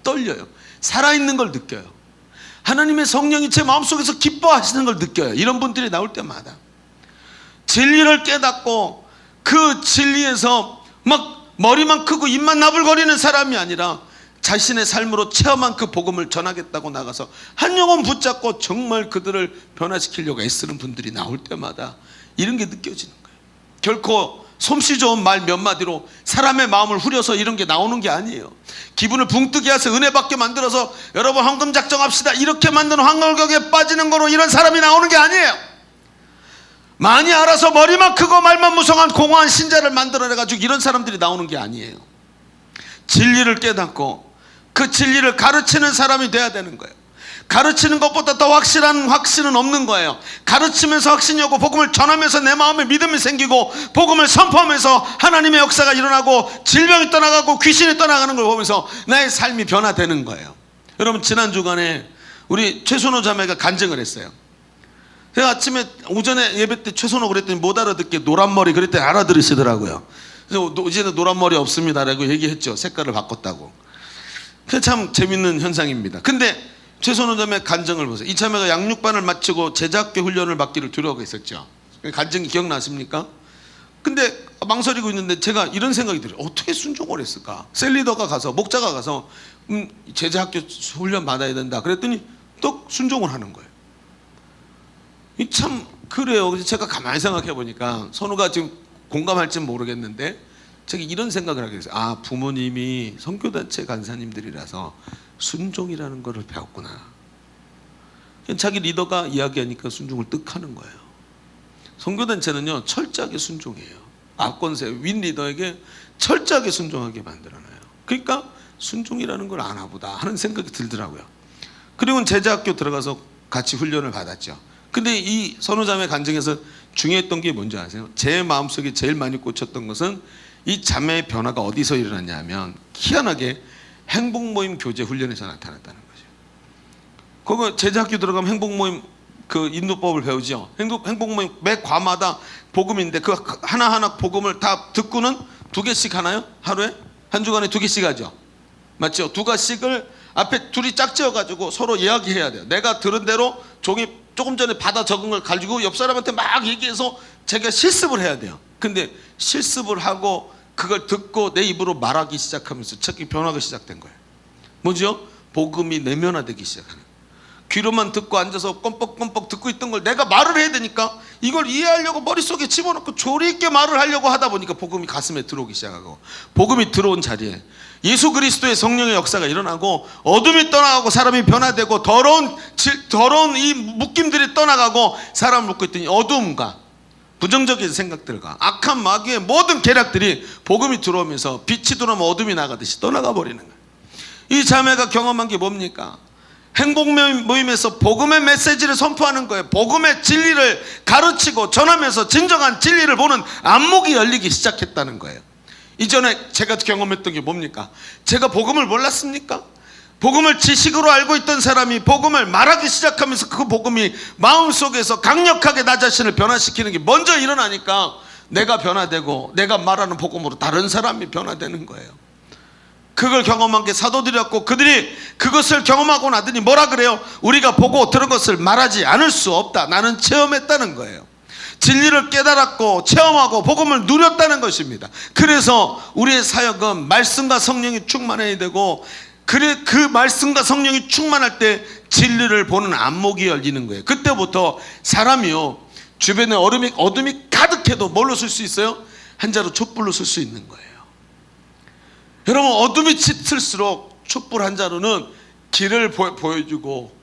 떨려요. 살아있는 걸 느껴요. 하나님의 성령이 제 마음속에서 기뻐하시는 걸 느껴요. 이런 분들이 나올 때마다 진리를 깨닫고 그 진리에서 막 머리만 크고 입만 나불거리는 사람이 아니라 자신의 삶으로 체험한 그 복음을 전하겠다고 나가서 한 영혼 붙잡고 정말 그들을 변화시키려고 애쓰는 분들이 나올 때마다 이런 게 느껴지는 거예요. 결코 솜씨 좋은 말 몇 마디로 사람의 마음을 후려서 이런 게 나오는 게 아니에요. 기분을 붕 뜨게 해서 은혜 받게 만들어서 여러분 헌금 작정합시다 이렇게 만드는 황홀경에 빠지는 거로 이런 사람이 나오는 게 아니에요. 많이 알아서 머리만 크고 말만 무성한 공허한 신자를 만들어내가지고 이런 사람들이 나오는 게 아니에요. 진리를 깨닫고 그 진리를 가르치는 사람이 돼야 되는 거예요. 가르치는 것보다 더 확실한 확신은 없는 거예요. 가르치면서 확신이 오고 복음을 전하면서 내 마음에 믿음이 생기고 복음을 선포하면서 하나님의 역사가 일어나고 질병이 떠나가고 귀신이 떠나가는 걸 보면서 나의 삶이 변화되는 거예요. 여러분, 지난 주간에 우리 최순호 자매가 간증을 했어요. 제가 아침에 오전에 예배 때 최순호 그랬더니 못 알아듣게 노란머리 그랬더니 알아들으시더라고요. 그래서 이제는 노란머리 없습니다라고 얘기했죠. 색깔을 바꿨다고. 그게 참 재밌는 현상입니다. 근데 최선호 자매 간증을 보세요. 이 자매가 양육반을 마치고 제자학교 훈련을 받기를 두려워하고 있었죠. 간증이 기억나십니까? 근데 망설이고 있는데 제가 이런 생각이 들어요. 어떻게 순종을 했을까? 셀리더가 가서, 목자가 가서 제자학교 훈련 받아야 된다 그랬더니 또 순종을 하는 거예요. 참 그래요. 그래서 제가 가만히 생각해 보니까 선우가 지금 공감할지는 모르겠는데 제가 이런 생각을 하게 됐어요. 아, 부모님이 선교단체 간사님들이라서 순종이라는 것을 배웠구나. 자기 리더가 이야기하니까 순종을 뜩 하는 거예요. 선교단체는요, 철저하게 순종해요. 압권세 윈 리더에게 철저하게 순종하게 만들어놔요. 그러니까 순종이라는 걸 아나 보다 하는 생각이 들더라고요. 그리고 제자학교 들어가서 같이 훈련을 받았죠. 근데 이 선우자매 간증에서 중요했던 게 뭔지 아세요? 제 마음속에 제일 많이 꽂혔던 것은 이 자매의 변화가 어디서 일어났냐면 희한하게 행복모임 교제 훈련에서 나타났다는 거죠. 거기 제자학교 들어가면 행복모임 그 인도법을 배우죠. 행복모임 매 과마다 복음인데 그 하나하나 복음을 다 듣고는 2개씩 하나요? 하루에? 한 주간에 2개씩 하죠. 맞죠? 2가씩을 앞에 둘이 짝지어 가지고 서로 이야기해야 돼요. 내가 들은 대로 종이 조금 전에 받아 적은 걸 가지고 옆 사람한테 막 얘기해서 제가 실습을 해야 돼요. 근데 실습을 하고 그걸 듣고 내 입으로 말하기 시작하면서 책이 변화가 시작된 거예요. 뭐죠? 복음이 내면화되기 시작하는 거예요. 귀로만 듣고 앉아서 껌뻑껌뻑 듣고 있던 걸 내가 말을 해야 되니까 이걸 이해하려고 머릿속에 집어넣고 조리 있게 말을 하려고 하다 보니까 복음이 가슴에 들어오기 시작하고, 복음이 들어온 자리에 예수 그리스도의 성령의 역사가 일어나고 어둠이 떠나가고 사람이 변화되고 더러운 이 묶임들이 떠나가고 사람을 묶고 있던 어둠과 부정적인 생각들과 악한 마귀의 모든 계략들이 복음이 들어오면서 빛이 들어오면 어둠이 나가듯이 떠나가 버리는 거예요. 이 자매가 경험한 게 뭡니까? 행복 모임에서 복음의 메시지를 선포하는 거예요. 복음의 진리를 가르치고 전하면서 진정한 진리를 보는 안목이 열리기 시작했다는 거예요. 이전에 제가 경험했던 게 뭡니까? 제가 복음을 몰랐습니까? 복음을 지식으로 알고 있던 사람이 복음을 말하기 시작하면서 그 복음이 마음속에서 강력하게 나 자신을 변화시키는 게 먼저 일어나니까 내가 변화되고 내가 말하는 복음으로 다른 사람이 변화되는 거예요. 그걸 경험한 게 사도들이었고, 그들이 그것을 경험하고 나더니 뭐라 그래요? 우리가 보고 들은 것을 말하지 않을 수 없다. 나는 체험했다는 거예요. 진리를 깨달았고 체험하고 복음을 누렸다는 것입니다. 그래서 우리의 사역은 말씀과 성령이 충만해야 되고, 그 말씀과 성령이 충만할 때 진리를 보는 안목이 열리는 거예요. 그때부터 사람이요, 주변에 어둠이 가득해도 뭘로 쓸 수 있어요? 한 자루 촛불로 쓸 수 있는 거예요. 여러분, 어둠이 짙을수록 촛불 한 자루는 길을 보여주고,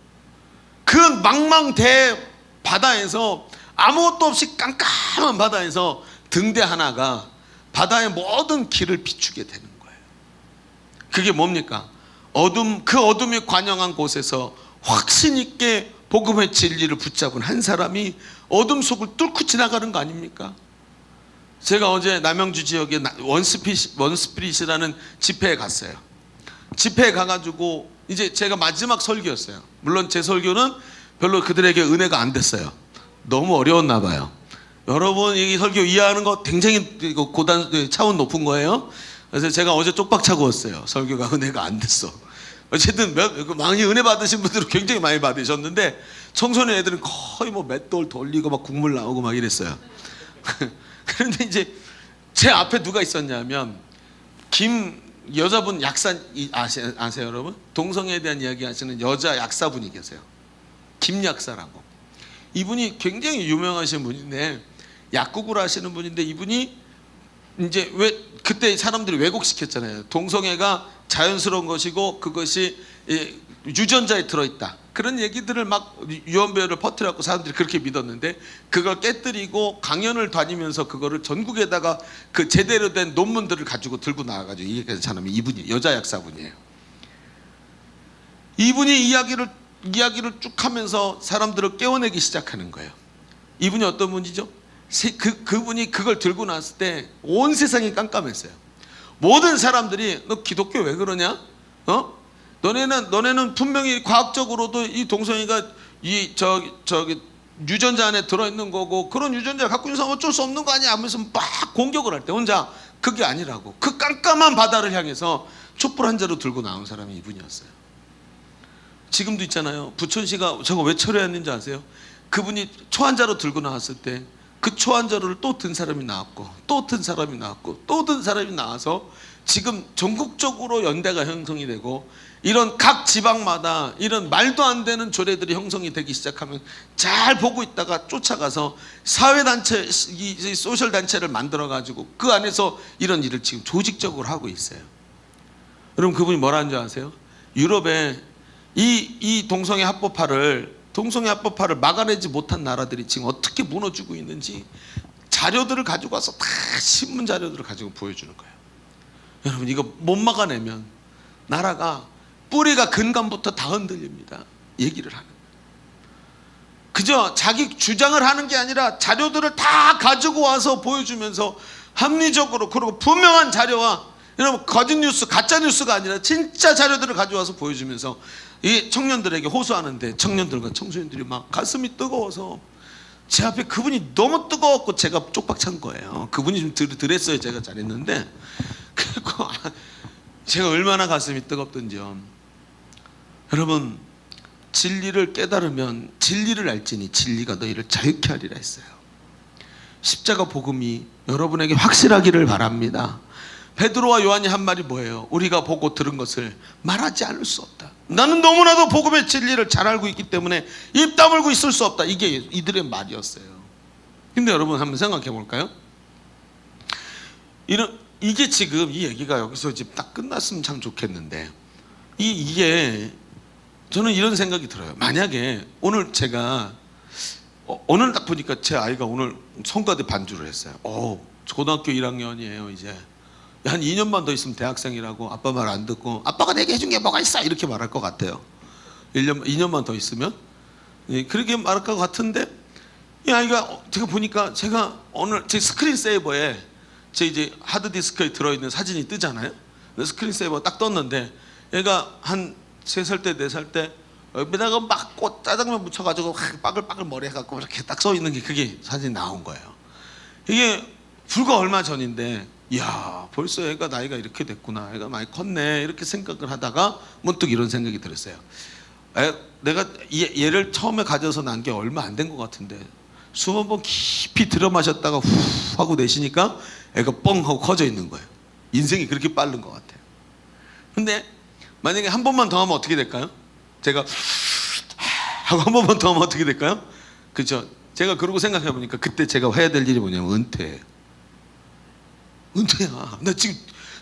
그 망망대 바다에서 아무것도 없이 깜깜한 바다에서 등대 하나가 바다의 모든 길을 비추게 되는 거예요. 그게 뭡니까? 그 어둠이 관영한 곳에서 확신 있게 복음의 진리를 붙잡은 한 사람이 어둠 속을 뚫고 지나가는 거 아닙니까? 제가 어제 남양주 지역에 원스피릿이라는 집회에 갔어요. 집회에 가가지고 이제 제가 마지막 설교였어요. 물론 제 설교는 별로 그들에게 은혜가 안 됐어요. 너무 어려웠나 봐요. 여러분, 이 설교 이해하는 거 굉장히 차원 높은 거예요. 그래서 제가 어제 쪽박 차고 왔어요. 설교가 은혜가 안 됐어. 어쨌든 많이 은혜 받으신 분들은 굉장히 많이 받으셨는데, 청소년 애들은 거의 뭐 맷돌 돌리고 막 국물 나오고 막 이랬어요. 그런데 이제 제 앞에 누가 있었냐면 여자분 약사 아세요 여러분? 동성애에 대한 이야기 하시는 여자 약사분이 계세요. 김 약사라고. 이분이 굉장히 유명하신 분인데, 약국을 하시는 분인데, 이분이 이제 그때 사람들이 왜곡시켰잖아요. 동성애가 자연스러운 것이고 그것이 유전자에 들어있다, 그런 얘기들을 막 유언비어를 퍼뜨렸고 사람들이 그렇게 믿었는데, 그걸 깨뜨리고 강연을 다니면서 그거를 전국에다가 그 제대로 된 논문들을 가지고 들고 나와가지고 얘기하는 사람이 이분이 여자 약사분이에요. 이분이 이야기를 쭉 하면서 사람들을 깨워내기 시작하는 거예요. 이분이 어떤 분이죠? 그분이 그걸 들고 나왔을 때 온 세상이 깜깜했어요. 모든 사람들이 너 기독교 왜 그러냐? 너네는 분명히 과학적으로도 이 동성애가 저기 유전자 안에 들어있는 거고, 그런 유전자를 갖고 있는 사람은 어쩔 수 없는 거 아니야 하면서 막 공격을 할 때 혼자 그게 아니라고, 그 깜깜한 바다를 향해서 촛불 한 자루 들고 나온 사람이 이분이었어요. 지금도 있잖아요. 부천시가 저거 왜 철회했는지 아세요? 그분이 초 한 자루 들고 나왔을 때 그 초 한 자루를 또 든 사람이 나왔고 또 든 사람이 나왔고 또 든 사람이 나와서 지금 전국적으로 연대가 형성이 되고, 이런 각 지방마다 이런 말도 안 되는 조례들이 형성이 되기 시작하면 잘 보고 있다가 쫓아가서 사회단체, 이 소셜단체를 만들어가지고 그 안에서 이런 일을 지금 조직적으로 하고 있어요. 여러분, 그분이 뭐라는 줄 아세요? 유럽에 이 동성애 합법화를 막아내지 못한 나라들이 지금 어떻게 무너지고 있는지 자료들을 가지고 와서 다 신문 자료들을 가지고 보여주는 거예요. 여러분, 이거 못 막아내면 나라가 뿌리가 근간부터 다 흔들립니다. 얘기를 하는 거예요. 그저 자기 주장을 하는 게 아니라 자료들을 다 가지고 와서 보여주면서 합리적으로, 그리고 분명한 자료와, 여러분, 거짓 뉴스, 가짜 뉴스가 아니라 진짜 자료들을 가져와서 보여주면서 이 청년들에게 호소하는데, 청년들과 청소년들이 막 가슴이 뜨거워서 제 앞에 그분이 너무 뜨거웠고 제가 쪽박 찬 거예요. 그분이 좀 덜했어요. 제가 잘했는데. 그리고 제가 얼마나 가슴이 뜨겁던지요. 여러분, 진리를 깨달으면 진리를 알지니 진리가 너희를 자유케 하리라 했어요. 십자가 복음이 여러분에게 확실하기를 바랍니다. 베드로와 요한이 한 말이 뭐예요? 우리가 보고 들은 것을 말하지 않을 수 없다. 나는 너무나도 복음의 진리를 잘 알고 있기 때문에 입 다물고 있을 수 없다. 이게 이들의 말이었어요. 근데 여러분 한번 생각해 볼까요? 이게 지금 이 얘기가 여기서 지금 딱 끝났으면 참 좋겠는데 이게 저는 이런 생각이 들어요. 만약에 오늘 제가 오늘 딱 보니까 제 아이가 오늘 성가대 반주를 했어요. 고등학교 1학년이에요 이제. 한 2년만 더 있으면 대학생이라고 아빠 말 안 듣고 아빠가 내게 해준 게 뭐가 있어 이렇게 말할 것 같아요. 2년만 더 있으면 그렇게 말할 것 같은데 이 아이가 제가 보니까 제가 오늘 제 스크린 세이버에 제 이제 하드디스크에 들어있는 사진이 뜨잖아요. 스크린세이버 딱 떴는데 얘가 한 3살 때 4살 때 여기다가 막 꽃 짜장면 묻혀가지고 빠글빠글 머리 해갖고 이렇게 딱 써있는 게 그게 사진이 나온 거예요. 이게 불과 얼마 전인데 이야 벌써 얘가 나이가 이렇게 됐구나, 얘가 많이 컸네 이렇게 생각을 하다가 문득 이런 생각이 들었어요. 내가 얘를 처음에 가져서 난 게 얼마 안 된 것 같은데 수만 번 깊이 들여 마셨다가 후 하고 내쉬니까 애가 뻥 하고 커져 있는 거예요. 인생이 그렇게 빠른 것 같아요. 근데 만약에 한 번만 더 하면 어떻게 될까요? 제가 하고 한 번만 더 하면 어떻게 될까요? 그렇죠? 제가 그러고 생각해 보니까 그때 제가 해야 될 일이 뭐냐면 은퇴예요. 은퇴야.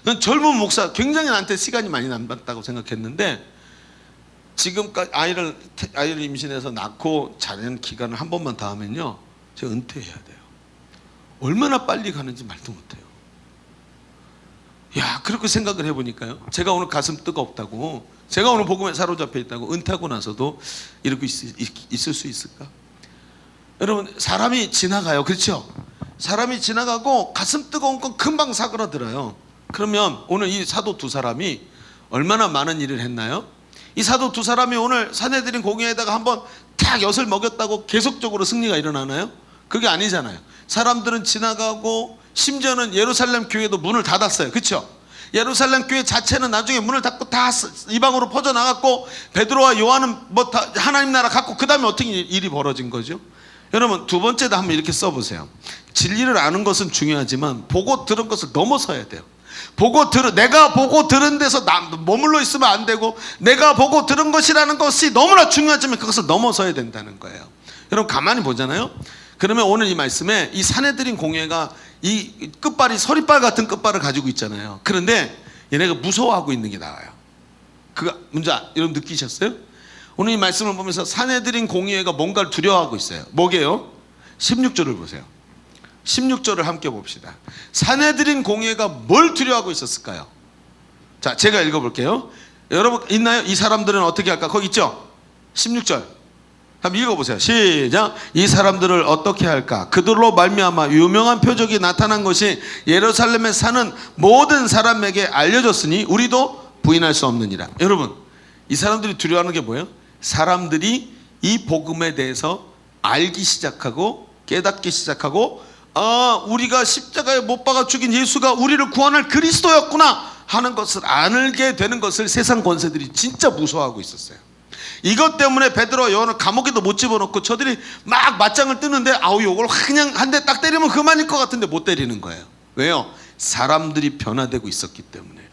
난 젊은 목사 굉장히 나한테 시간이 많이 남았다고 생각했는데 지금까지 아이를 임신해서 낳고 자는 기간을 한 번만 더 하면요 제가 은퇴해야 돼요. 얼마나 빨리 가는지 말도 못해요. 야, 그렇게 생각을 해보니까요 제가 오늘 가슴 뜨겁다고, 제가 오늘 복음에 사로잡혀 있다고 은퇴하고 나서도 이러고 있을 수 있을까? 여러분 사람이 지나가요. 그렇죠? 사람이 지나가고 가슴 뜨거운 건 금방 사그라들어요. 그러면 오늘 이 사도 두 사람이 얼마나 많은 일을 했나요? 이 사도 두 사람이 오늘 사내들인 공회에다가 한번 탁 엿을 먹였다고 계속적으로 승리가 일어나나요? 그게 아니잖아요. 사람들은 지나가고 심지어는 예루살렘 교회도 문을 닫았어요. 그렇죠? 예루살렘 교회 자체는 나중에 문을 닫고 다 이방으로 퍼져나갔고 베드로와 요한은 뭐 다 하나님 나라 갔고 그 다음에 어떻게 일이 벌어진 거죠? 여러분 두 번째도 한번 이렇게 써보세요. 진리를 아는 것은 중요하지만 보고 들은 것을 넘어서야 돼요. 내가 보고 들은 데서 머물러 있으면 안 되고 내가 보고 들은 것이라는 것이 너무나 중요하지만 그것을 넘어서야 된다는 거예요. 여러분 가만히 보잖아요. 그러면 오늘 이 말씀에 이 사내들인 공회가 이 끝발이 서리발 같은 끝발을 가지고 있잖아요. 그런데 얘네가 무서워하고 있는 게 나와요. 그거 문제 여러분 느끼셨어요? 오늘 이 말씀을 보면서 사내들인 공회가 뭔가를 두려워하고 있어요. 뭐게요? 16절을 보세요. 16절을 함께 봅시다. 사내들인 공회가 뭘 두려워하고 있었을까요? 자, 제가 읽어볼게요. 여러분 있나요? 이 사람들은 어떻게 할까? 거기 있죠? 16절 한번 읽어보세요. 시작. 이 사람들을 어떻게 할까? 그들로 말미암아 유명한 표적이 나타난 것이 예루살렘에 사는 모든 사람에게 알려졌으니 우리도 부인할 수 없느니라. 여러분 이 사람들이 두려워하는 게 뭐예요? 사람들이 이 복음에 대해서 알기 시작하고 깨닫기 시작하고 우리가 십자가에 못 박아 죽인 예수가 우리를 구원할 그리스도였구나 하는 것을 알게 되는 것을 세상 권세들이 진짜 무서워하고 있었어요. 이것 때문에 베드로와 요한을 감옥에도 못 집어넣고 저들이 막 맞짱을 뜨는데 요걸 그냥 한 대 딱 때리면 그만일 것 같은데 못 때리는 거예요. 왜요? 사람들이 변화되고 있었기 때문에요.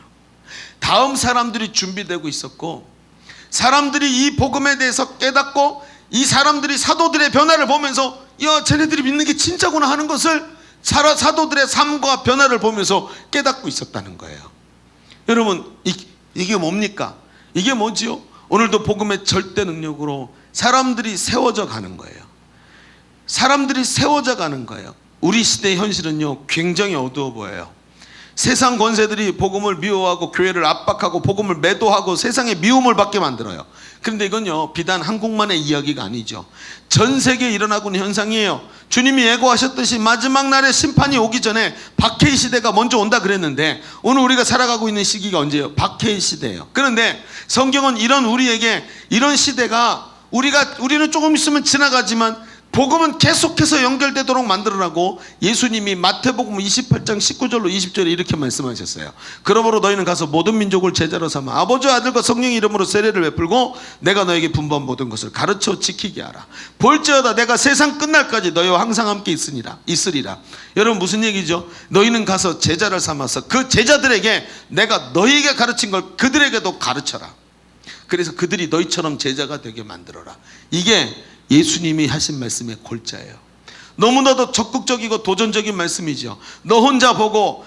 다음 사람들이 준비되고 있었고 사람들이 이 복음에 대해서 깨닫고 이 사람들이 사도들의 변화를 보면서 야 쟤네들이 믿는 게 진짜구나 하는 것을 사도들의 삶과 변화를 보면서 깨닫고 있었다는 거예요. 여러분 이게 뭡니까? 이게 뭐지요? 오늘도 복음의 절대 능력으로 사람들이 세워져 가는 거예요. 사람들이 세워져 가는 거예요. 우리 시대의 현실은요 굉장히 어두워 보여요. 세상 권세들이 복음을 미워하고 교회를 압박하고 복음을 매도하고 세상에 미움을 받게 만들어요. 그런데 이건요 비단 한국만의 이야기가 아니죠. 전 세계에 일어나고 있는 현상이에요. 주님이 예고하셨듯이 마지막 날에 심판이 오기 전에 박해의 시대가 먼저 온다 그랬는데 오늘 우리가 살아가고 있는 시기가 언제예요? 박해의 시대예요. 그런데 성경은 우리에게 이런 시대가 우리는 조금 있으면 지나가지만 복음은 계속해서 연결되도록 만들어라고 예수님이 마태복음 28장 19절로 20절에 이렇게 말씀하셨어요. 그러므로 너희는 가서 모든 민족을 제자로 삼아 아버지와 아들과 성령의 이름으로 세례를 베풀고 내가 너에게 분부한 모든 것을 가르쳐 지키게 하라. 볼지어다 내가 세상 끝날까지 너희와 항상 함께 있으리라. 여러분 무슨 얘기죠? 너희는 가서 제자를 삼아서 그 제자들에게 내가 너희에게 가르친 걸 그들에게도 가르쳐라. 그래서 그들이 너희처럼 제자가 되게 만들어라. 이게 예수님이 하신 말씀의 골자예요. 너무나도 적극적이고 도전적인 말씀이죠. 너 혼자 보고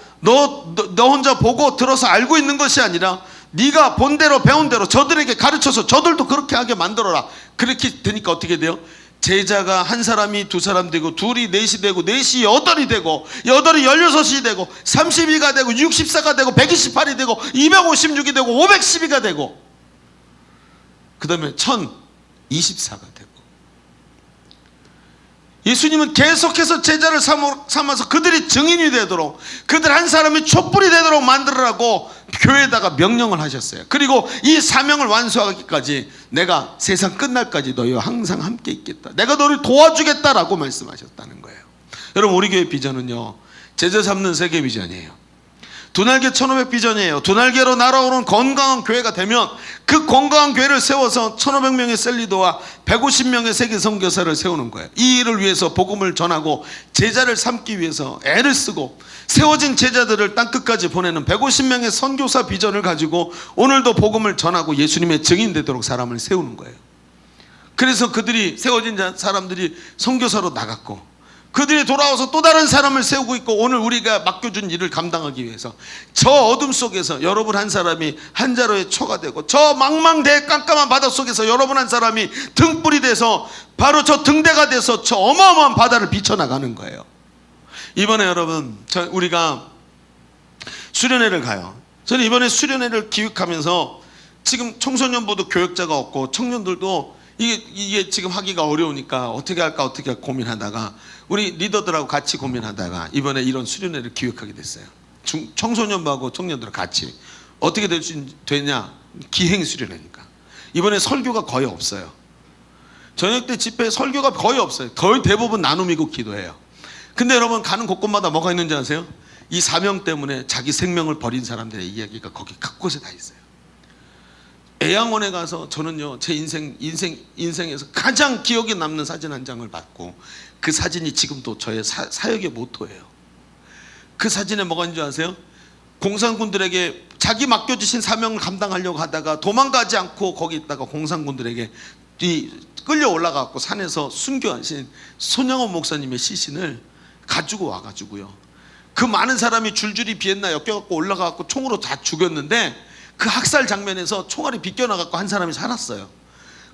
들어서 알고 있는 것이 아니라 네가 본 대로 배운 대로 저들에게 가르쳐서 저들도 그렇게 하게 만들어라. 그렇게 되니까 어떻게 돼요? 제자가 한 사람이 두 사람 되고 둘이 넷이 되고 넷이 여덟이 되고 여덟이 16이 되고 32가 되고 64가 되고 128이 되고 256이 되고 512가 되고 그 다음에 1024가 되고 예수님은 계속해서 제자를 삼아서 그들이 증인이 되도록 그들 한 사람이 촛불이 되도록 만들으라고 교회에다가 명령을 하셨어요. 그리고 이 사명을 완수하기까지 내가 세상 끝날까지 너희와 항상 함께 있겠다. 내가 너를 도와주겠다라고 말씀하셨다는 거예요. 여러분 우리 교회 비전은요 제자 삼는 세계 비전이에요. 두날개 1500 비전이에요. 두날개로 날아오는 건강한 교회가 되면 그 건강한 교회를 세워서 1500명의 셀리더와 150명의 세계 선교사를 세우는 거예요. 이 일을 위해서 복음을 전하고 제자를 삼기 위해서 애를 쓰고 세워진 제자들을 땅끝까지 보내는 150명의 선교사 비전을 가지고 오늘도 복음을 전하고 예수님의 증인 되도록 사람을 세우는 거예요. 그래서 그들이 세워진 사람들이 선교사로 나갔고 그들이 돌아와서 또 다른 사람을 세우고 있고 오늘 우리가 맡겨준 일을 감당하기 위해서 저 어둠 속에서 여러분 한 사람이 한 자루의 초가 되고 저 망망대해 깜깜한 바다 속에서 여러분 한 사람이 등불이 돼서 바로 저 등대가 돼서 저 어마어마한 바다를 비춰나가는 거예요. 이번에 여러분 우리가 수련회를 가요. 저는 이번에 수련회를 기획하면서 지금 청소년부도 교역자가 없고 청년들도 이게 지금 하기가 어려우니까 어떻게 할까 고민하다가 우리 리더들하고 같이 고민하다가 이번에 이런 수련회를 기획하게 됐어요. 청소년부하고 청년들하고 같이 어떻게 되냐 기행 수련회니까 이번에 설교가 거의 없어요. 저녁 때 집회 설교가 거의 없어요. 거의 대부분 나눔이고 기도해요. 근데 여러분 가는 곳곳마다 뭐가 있는지 아세요? 이 사명 때문에 자기 생명을 버린 사람들의 이야기가 거기 곳곳에 다 있어요. 애양원에 가서 저는요 제 인생에서 가장 기억에 남는 사진 한 장을 받고 그 사진이 지금도 저의 사역의 모토예요. 그 사진에 뭐가 있는지 아세요? 공산군들에게 자기 맡겨주신 사명을 감당하려고 하다가 도망가지 않고 거기 있다가 공산군들에게 끌려 올라가고 산에서 순교하신 손영원 목사님의 시신을 가지고 와가지고요 그 많은 사람이 줄줄이 비엔나 엮여갖고 올라가갖고 총으로 다 죽였는데 그 학살 장면에서 총알이 비껴나갖고 한 사람이 살았어요.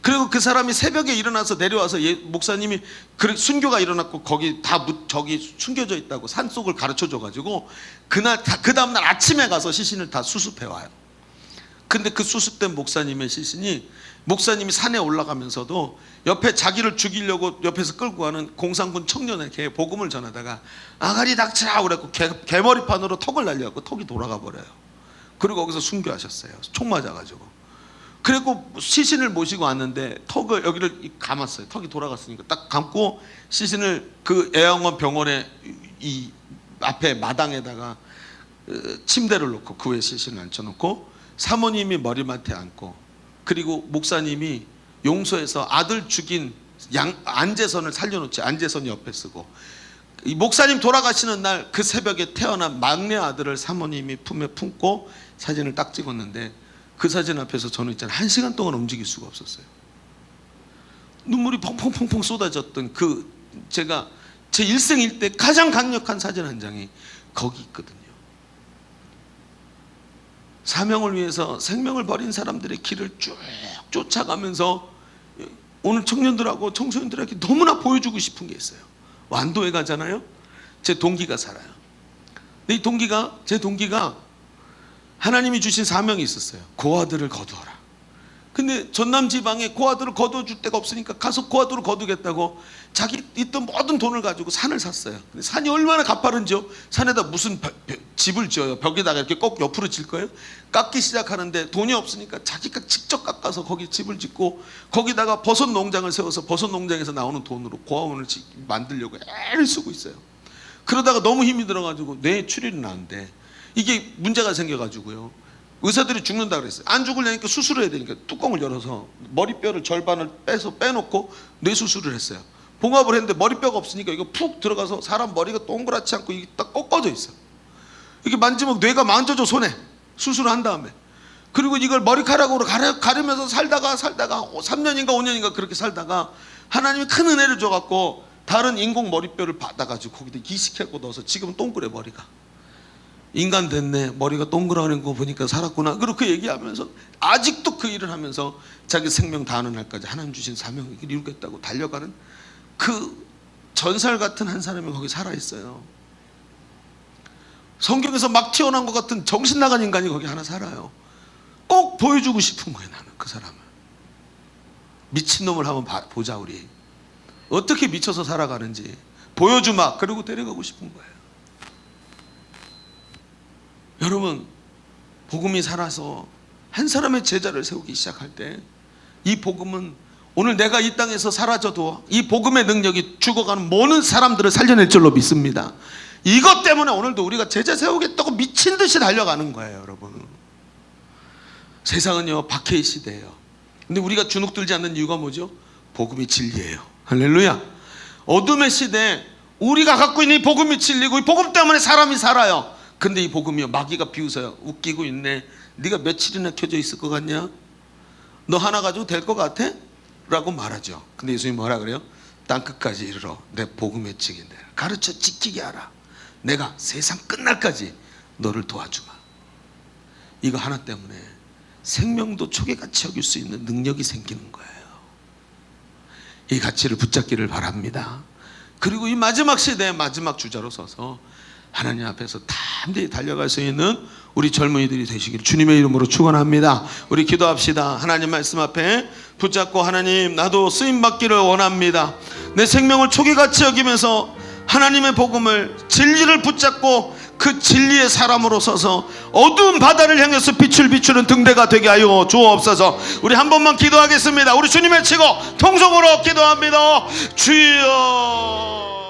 그리고 그 사람이 새벽에 일어나서 내려와서 목사님이 순교가 일어났고 거기 저기 숨겨져 있다고 산속을 가르쳐줘가지고 그 다음날 아침에 가서 시신을 다 수습해 와요. 근데 그 수습된 목사님의 시신이 목사님이 산에 올라가면서도 옆에 자기를 죽이려고 옆에서 끌고 가는 공산군 청년에게 복음을 전하다가 아가리 닥치라 그랬고 개머리판으로 턱을 날려갖고 턱이 돌아가 버려요. 그리고 거기서 순교하셨어요. 총 맞아가지고. 그리고 시신을 모시고 왔는데 턱을 여기를 감았어요. 턱이 돌아갔으니까 딱 감고 시신을 그 애양원 병원에 이 앞에 마당에다가 침대를 놓고 그 위에 시신을 앉혀놓고 사모님이 머리맡에 앉고 그리고 목사님이 용서해서 아들 죽인 안재선을 살려놓지 안재선이 옆에 쓰고 이 목사님 돌아가시는 날 그 새벽에 태어난 막내 아들을 사모님이 품에 품고 사진을 딱 찍었는데 그 사진 앞에서 저는 있잖아요 1시간 동안 움직일 수가 없었어요. 눈물이 펑펑펑펑 쏟아졌던 그 제가 제 일생일대 가장 강력한 사진 한 장이 거기 있거든요. 사명을 위해서 생명을 버린 사람들의 길을 쭉 쫓아가면서 오늘 청년들하고 청소년들에게 너무나 보여주고 싶은 게 있어요. 완도에 가잖아요. 제 동기가 살아요. 근데 제 동기가 하나님이 주신 사명이 있었어요. 고아들을 거두어라. 근데 전남 지방에 고아들을 거둬줄 데가 없으니까 가서 고아들을 거두겠다고 자기 있던 모든 돈을 가지고 산을 샀어요. 근데 산이 얼마나 가파른지요. 산에다 무슨 집을 지어요. 벽에다가 이렇게 꼭 옆으로 질 거예요. 깎기 시작하는데 돈이 없으니까 자기가 직접 깎아서 거기 집을 짓고 거기다가 버섯 농장을 세워서 버섯 농장에서 나오는 돈으로 고아원을 만들려고 애를 쓰고 있어요. 그러다가 너무 힘이 들어가지고 뇌에 출혈이 나는데 이게 문제가 생겨가지고요. 의사들이 죽는다 그랬어요. 안 죽으려니까 수술을 해야 되니까 뚜껑을 열어서 머리뼈를 절반을 빼놓고 뇌 수술을 했어요. 봉합을 했는데 머리뼈가 없으니까 이거 푹 들어가서 사람 머리가 동그랗지 않고 이게 딱 꺾어져 있어. 이렇게 만지면 뇌가 만져져 손에. 수술을 한 다음에. 그리고 이걸 머리카락으로 가르면서 살다가 3년인가 5년인가 그렇게 살다가 하나님이 큰 은혜를 줘갖고 다른 인공 머리뼈를 받아가지고 거기다 이식하고 넣어서 지금은 동그래 머리가. 인간 됐네. 머리가 동그라는 거 보니까 살았구나. 그렇게 얘기하면서 아직도 그 일을 하면서 자기 생명 다하는 날까지 하나님 주신 사명을 이루겠다고 달려가는 그 전설 같은 한 사람이 거기 살아있어요. 성경에서 막 튀어나온 것 같은 정신 나간 인간이 거기 하나 살아요. 꼭 보여주고 싶은 거예요. 나는 그 사람을. 미친놈을 한번 보자 우리. 어떻게 미쳐서 살아가는지 보여주마. 그리고 데려가고 싶은 거예요. 여러분, 복음이 살아서 한 사람의 제자를 세우기 시작할 때 이 복음은 오늘 내가 이 땅에서 사라져도 이 복음의 능력이 죽어가는 모든 사람들을 살려낼 줄로 믿습니다. 이것 때문에 오늘도 우리가 제자 세우겠다고 미친 듯이 달려가는 거예요. 여러분, 세상은요 박해의 시대예요. 근데 우리가 주눅들지 않는 이유가 뭐죠? 복음이 진리예요. 할렐루야. 어둠의 시대에 우리가 갖고 있는 이 복음이 진리고 이 복음 때문에 사람이 살아요. 근데 이 복음이요 마귀가 비웃어요. 웃기고 있네. 네가 며칠이나 켜져 있을 것 같냐? 너 하나 가지고 될 것 같아? 라고 말하죠. 근데 예수님이 뭐라 그래요? 땅끝까지 이르러 내 복음의 증인들 가르쳐 지키게 하라. 내가 세상 끝날까지 너를 도와주마. 이거 하나 때문에 생명도 초계같이 여길 수 있는 능력이 생기는 거예요. 이 가치를 붙잡기를 바랍니다. 그리고 이 마지막 시대의 마지막 주자로 서서 하나님 앞에서 담대히 달려갈 수 있는 우리 젊은이들이 되시기를 주님의 이름으로 축원합니다. 우리 기도합시다. 하나님 말씀 앞에 붙잡고 하나님 나도 쓰임받기를 원합니다. 내 생명을 초계같이 여기면서 하나님의 복음을 진리를 붙잡고 그 진리의 사람으로 서서 어두운 바다를 향해서 빛을 비추는 등대가 되게 하여 주옵소서. 우리 한 번만 기도하겠습니다. 우리 주님을 치고 통성으로 기도합니다. 주여.